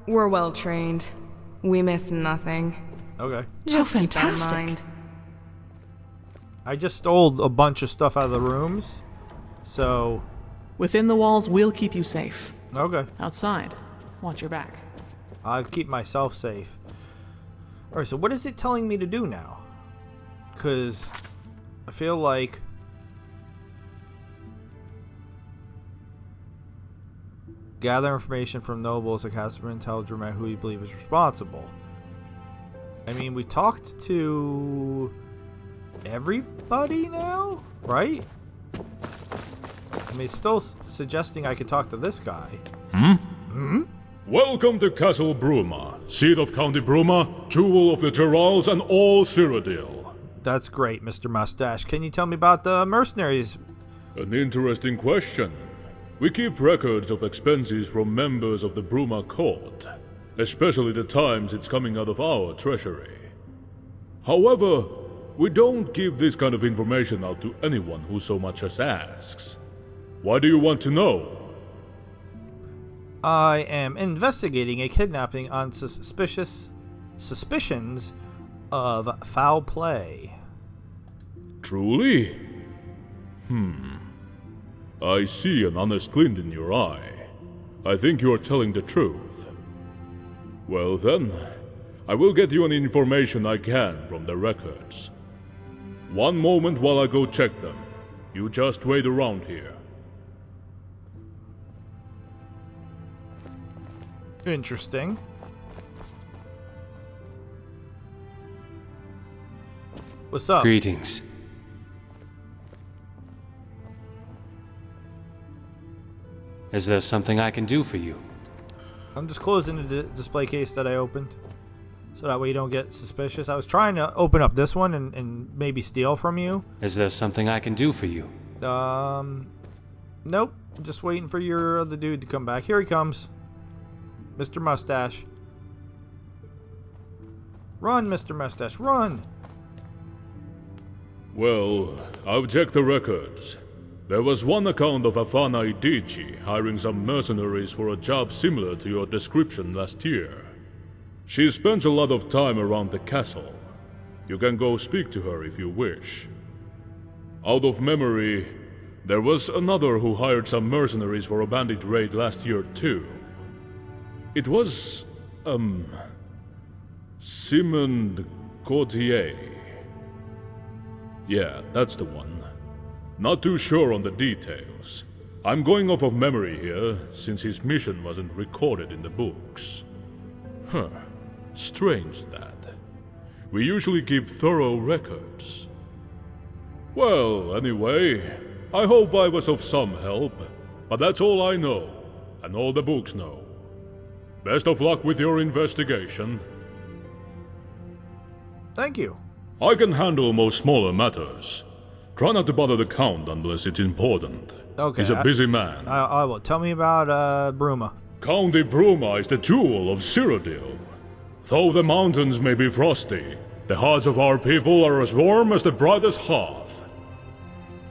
we're well trained. We miss nothing. Okay. Just How keep that in fantastic. mind. I just stole a bunch of stuff out of the rooms, so... Within the walls, we'll keep you safe. Okay. Outside, watch your back. I'll keep myself safe. Alright, so what is it telling me to do now? Because I feel like... Gather information from nobles at Casper and tell Druma who you believe is responsible. I mean, we talked to... everybody now? Right? I mean, it's still suggesting I could talk to this guy. Welcome to Castle Bruma, seat of County Bruma, jewel of the Gerals and all Cyrodiil. That's great, Mr. Mustache. Can you tell me about the mercenaries? An interesting question. We keep records of expenses from members of the Bruma court, especially the times it's coming out of our treasury. However, we don't give this kind of information out to anyone who so much as asks. Why do you want to know? I am investigating a kidnapping on suspicions of foul play. Truly? I see an honest glint in your eye. I think you are telling the truth. Well then, I will get you any information I can from the records. One moment while I go check them. You just wait around here. Interesting. What's up? Greetings. Is there something I can do for you? I'm just closing the display case that I opened, so that way you don't get suspicious. I was trying to open up this one and maybe steal from you. Is there something I can do for you? Nope. I'm just waiting for your other dude to come back. Here he comes. Mr. Mustache. Run, Mr. Mustache, run! Well, I've checked the records. There was one account of Afana Idici hiring some mercenaries for a job similar to your description last year. She spends a lot of time around the castle. You can go speak to her if you wish. Out of memory, there was another who hired some mercenaries for a bandit raid last year too. It was, Simon Gautier. Yeah, that's the one. Not too sure on the details. I'm going off of memory here, since his mission wasn't recorded in the books. Huh. Strange that. We usually keep thorough records. Well, anyway, I hope I was of some help, but that's all I know, and all the books know. Best of luck with your investigation. Thank you. I can handle most smaller matters. Try not to bother the Count unless it's important. Okay. He's a busy man. I will. Tell me about, Bruma. County Bruma is the jewel of Cyrodiil. Though the mountains may be frosty, the hearts of our people are as warm as the brightest hearth.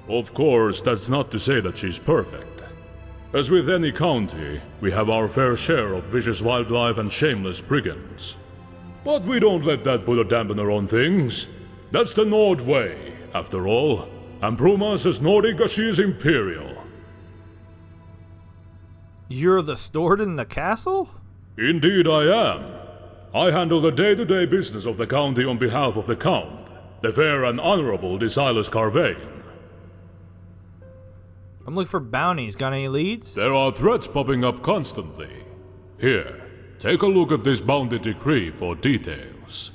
Of course, that's not to say that she's perfect. As with any county, we have our fair share of vicious wildlife and shameless brigands. But we don't let that put a dampener on things. That's the Nord way, after all, and Bruma's as Nordic as she is imperial. You're the steward in the castle? Indeed I am. I handle the day-to-day business of the county on behalf of the Count, the fair and honorable Desilas Carvain. I'm looking for bounties. Got any leads? There are threats popping up constantly. Here, take a look at this bounty decree for details.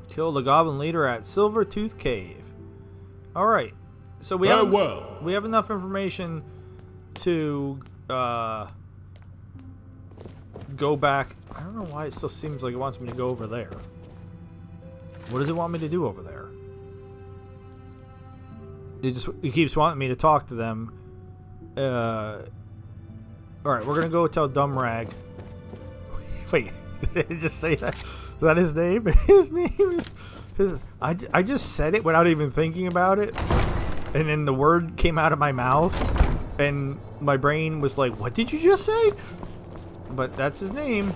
Kill the goblin leader at Silvertooth Cave. Alright. So we have enough information to go back. I don't know why it still seems like it wants me to go over there. What does it want me to do over there? It keeps wanting me to talk to them. Alright, we're gonna go tell Dumbrag. Wait, did it just say that? Is that his name? His name is... I just said it without even thinking about it. And then the word came out of my mouth. And my brain was like, what did you just say? But that's his name.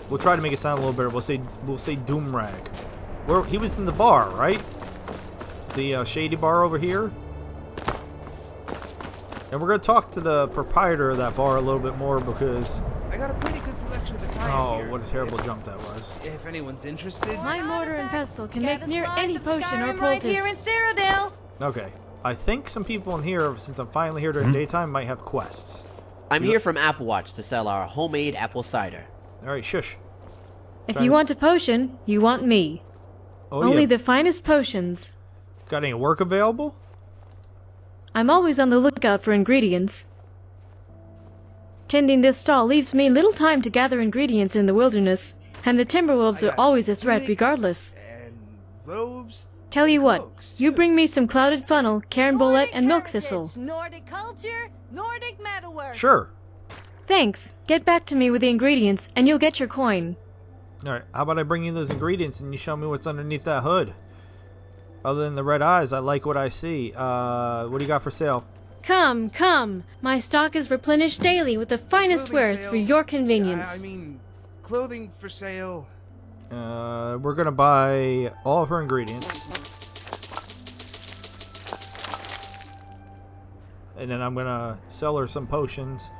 We'll try to make it sound a little better. We'll say Doomrag. He was in the bar, right? The shady bar over here. And we're gonna talk to the proprietor of that bar a little bit more because I got a pretty good selection of Italian oh, beer. what a terrible jump that was. If anyone's interested. My mortar and pestle can make near any potion or Skyrim poultice. right here in Cyrodiil. Okay. I think some people in here, since I'm finally here during daytime, might have quests. I'm here from Apple Watch to sell our homemade apple cider. Alright, shush. If you want a potion, you want me. Oh, Only yeah. the finest potions. Got any work available? I'm always on the lookout for ingredients. Tending this stall leaves me little time to gather ingredients in the wilderness, and the Timberwolves are always a threat regardless. And robes. Tell you what, you bring me some clouded funnel, cairnbolete, and milk thistle. Nordic culture, Nordic metalwork. Sure. Thanks. Get back to me with the ingredients, and you'll get your coin. Alright, how about I bring you those ingredients and you show me what's underneath that hood? Other than the red eyes, I like what I see. What do you got for sale? Come, come. My stock is replenished daily with the finest wares for your convenience. I mean, clothing for sale. We're gonna buy all of her ingredients. And then I'm gonna sell her some potions.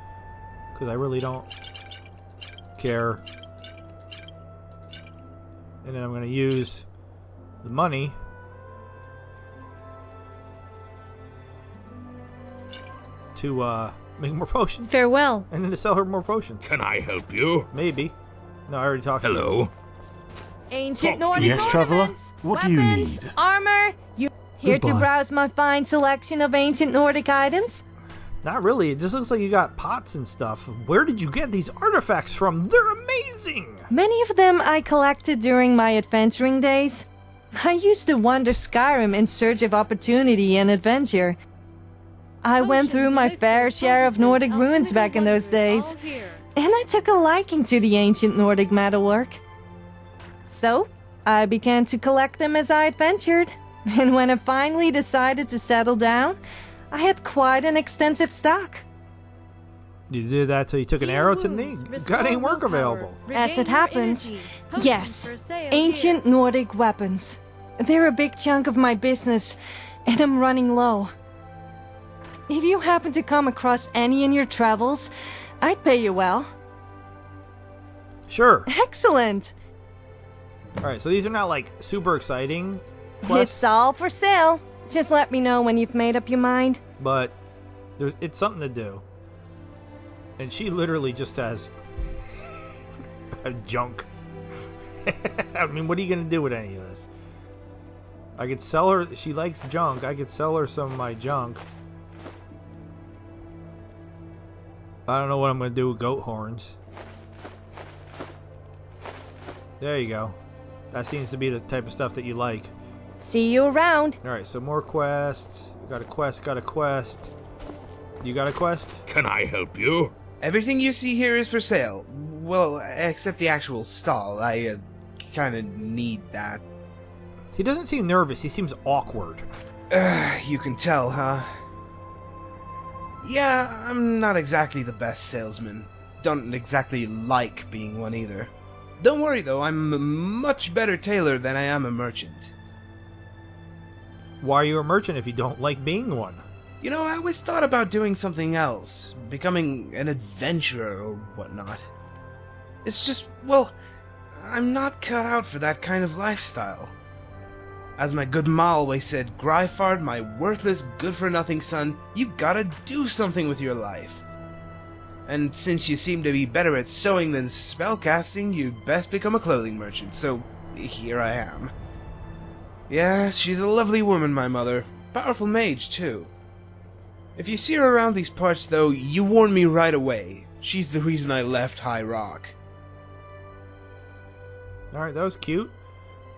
Because I really don't care. And then I'm gonna use the money to make more potions. Farewell. And then to sell her more potions. Can I help you? Maybe. No, I already talked to you. Hello? Ancient Nordic Yes, traveler? ornaments, What do you weapons, need? armor. You here to Goodbye. browse my fine selection of ancient Nordic items? Not really. It just looks like you got pots and stuff. Where did you get these artifacts from? They're amazing! Many of them I collected during my adventuring days. I used to wander Skyrim in search of opportunity and adventure. I went through my fair share of Nordic ruins back in those days, and I took a liking to the ancient Nordic metalwork. So, I began to collect them as I adventured, and when I finally decided to settle down, I had quite an extensive stock. You did that till you took an arrow to the knee? Got any work available? As it happens, yes, ancient Nordic weapons. They're a big chunk of my business, and I'm running low. If you happen to come across any in your travels, I'd pay you well. Sure. Excellent! Alright, so these are not like super exciting quests, It's all for sale. Just let me know when you've made up your mind. but it's something to do. And she literally just has a junk. I mean, what are you going to do with any of this? I could sell her. She likes junk. I could sell her some of my junk. I don't know what I'm going to do with goat horns. There you go. That seems to be the type of stuff that you like. See you around. Alright, so more quests. Got a quest, got a quest. You got a quest? Can I help you? Everything you see here is for sale. Well, except the actual stall. I kind of need that. He doesn't seem nervous. He seems awkward. You can tell, huh? Yeah, I'm not exactly the best salesman. Don't exactly like being one either. Don't worry though, I'm a much better tailor than I am a merchant. Why are you a merchant if you don't like being one? You know, I always thought about doing something else, becoming an adventurer or whatnot. It's just, well, I'm not cut out for that kind of lifestyle. As my good ma always said, Gryfard, my worthless, good-for-nothing son, you gotta do something with your life. And since you seem to be better at sewing than spellcasting, you'd best become a clothing merchant, so here I am. Yeah, she's a lovely woman, my mother. Powerful mage, too. If you see her around these parts, though, you warn me right away. She's the reason I left High Rock. Alright, that was cute.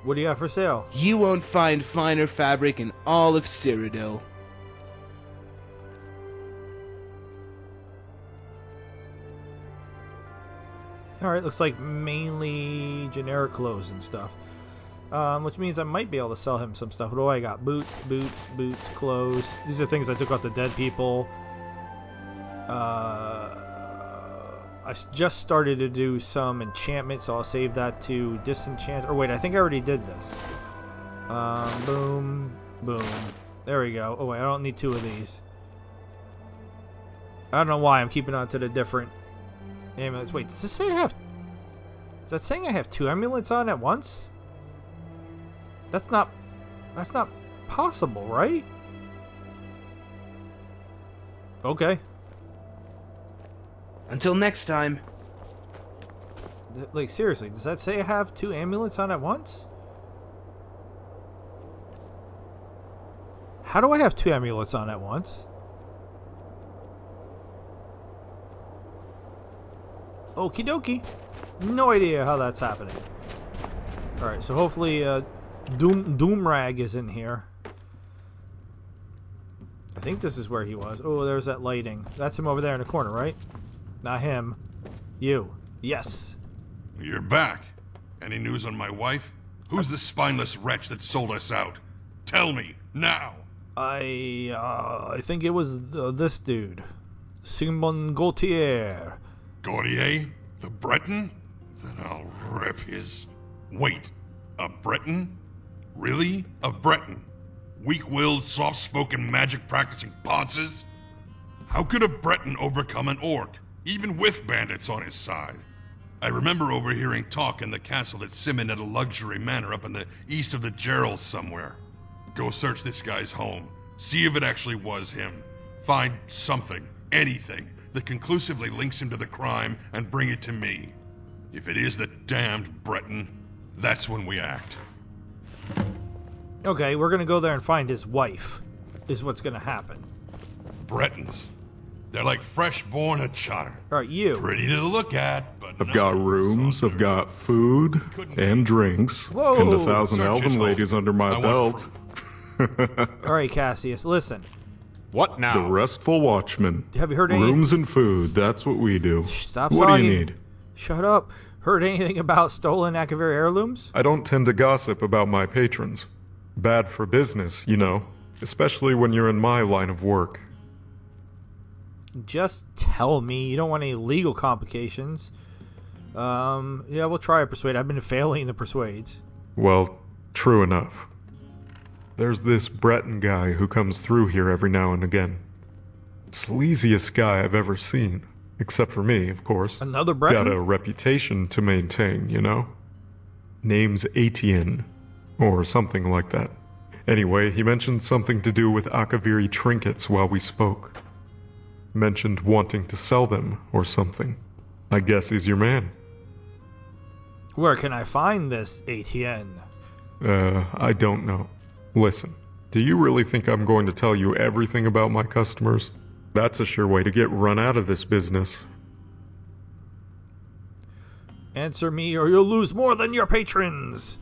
What do you have for sale? You won't find finer fabric in all of Cyrodiil. Alright, looks like mainly generic clothes and stuff. Which means I might be able to sell him some stuff. What do I got? Boots, clothes. These are things I took off the dead people. I just started to do some enchantment, so I'll save that to disenchant. Or wait, I think I already did this. Boom, boom. There we go. Oh wait, I don't need two of these. I don't know why I'm keeping on to the different amulets. Wait, does this say I have... Is that saying I have two amulets on at once? That's not possible, right? Okay. Until next time. Like, seriously, does that say I have two amulets on at once? How do I have two amulets on at once? Okie dokie. No idea how that's happening. Alright, so hopefully Doomrag is in here. I think this is where he was. Oh, there's that lighting. That's him over there in the corner, right? Not him. You. Yes. You're back. Any news on my wife? Who's the spineless wretch that sold us out? Tell me, now! I think it was this dude. Simon Gautier. Gautier? The Breton? Then I'll rip his... Wait, a Breton? Really? A Breton? Weak-willed, soft-spoken, magic-practicing ponces? How could a Breton overcome an orc, even with bandits on his side? I remember overhearing talk in the castle that Simon had a luxury manor up in the east of the Gerals somewhere. Go search this guy's home. See if it actually was him. Find something, anything, that conclusively links him to the crime and bring it to me. If it is the damned Breton, that's when we act. Okay, we're gonna go there and find his wife, is what's gonna happen. Bretons. They're like fresh-born achara. Alright, you. Pretty to look at, but I've got rooms, I've got food, and drinks, Whoa. and 1,000 Search his elven home. ladies under my I want belt. Alright, Cassius, listen. What now? The restful watchman. Have you heard any... Rooms and food, that's what we do. Stop What talking. do you need? Shut up. Heard anything about stolen Akavir heirlooms? I don't tend to gossip about my patrons. Bad for business, you know. Especially when you're in my line of work. Just tell me. You don't want any legal complications. Yeah, we'll try to persuade. I've been failing the persuades. Well, true enough. There's this Breton guy who comes through here every now and again. Sleaziest guy I've ever seen. Except for me, of course. Another Breton? Got a reputation to maintain, you know? Name's Etienne. Or something like that. Anyway, he mentioned something to do with Akaviri trinkets while we spoke. Mentioned wanting to sell them, or something. I guess he's your man. Where can I find this Etienne? I don't know. Listen, do you really think I'm going to tell you everything about my customers? That's a sure way to get run out of this business. Answer me or you'll lose more than your patrons.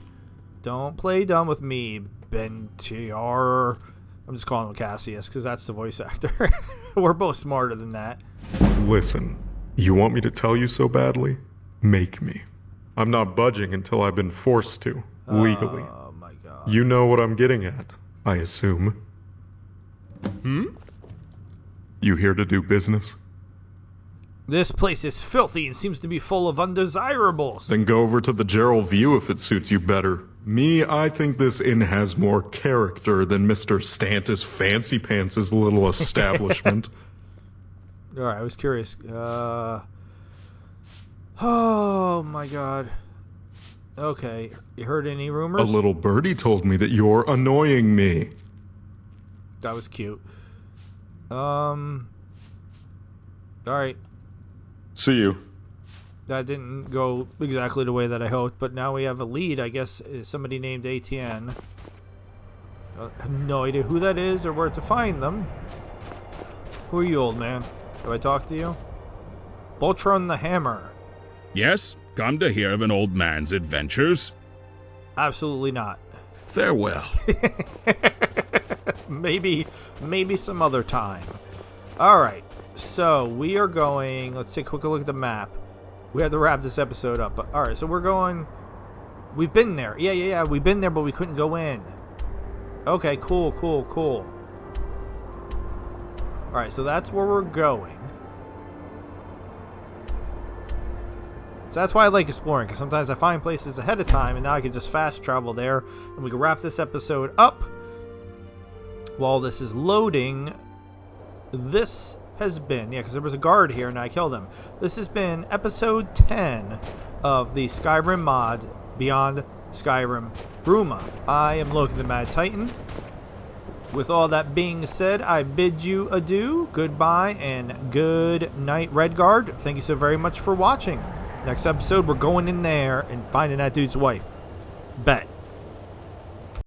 Don't play dumb with me, Bentiar. I'm just calling him Cassius because that's the voice actor. We're both smarter than that. Listen, you want me to tell you so badly? Make me. I'm not budging until I've been forced to, legally. Oh my god. You know what I'm getting at, I assume. You here to do business? This place is filthy and seems to be full of undesirables. Then go over to the Gerald View if it suits you better. Me, I think this inn has more character than Mr. Stantis Fancy Pants' little establishment. Alright, I was curious. Oh my god. Okay, you heard any rumors? A little birdie told me that you're annoying me. That was cute. Alright. See you. That didn't go exactly the way that I hoped, but now we have a lead, I guess, is somebody named ATN. I have no idea who that is or where to find them. Who are you, old man? Do I talk to you? Voltron the Hammer. Yes, come to hear of an old man's adventures? Absolutely not. Farewell. Maybe some other time. Alright, so we are going... Let's take a quick look at the map. We had to wrap this episode up, but alright, so we're going... We've been there. Yeah, we've been there, but we couldn't go in. Okay, cool. Alright, so that's where we're going. So that's why I like exploring, because sometimes I find places ahead of time, and now I can just fast travel there, and we can wrap this episode up. While this is loading, this has been, because there was a guard here and I killed him. This has been episode 10 of the Skyrim mod, Beyond Skyrim Bruma. I am Loki the Mad Titan. With all that being said, I bid you adieu, goodbye, and good night, Redguard. Thank you so very much for watching. Next episode, we're going in there and finding that dude's wife. Bet.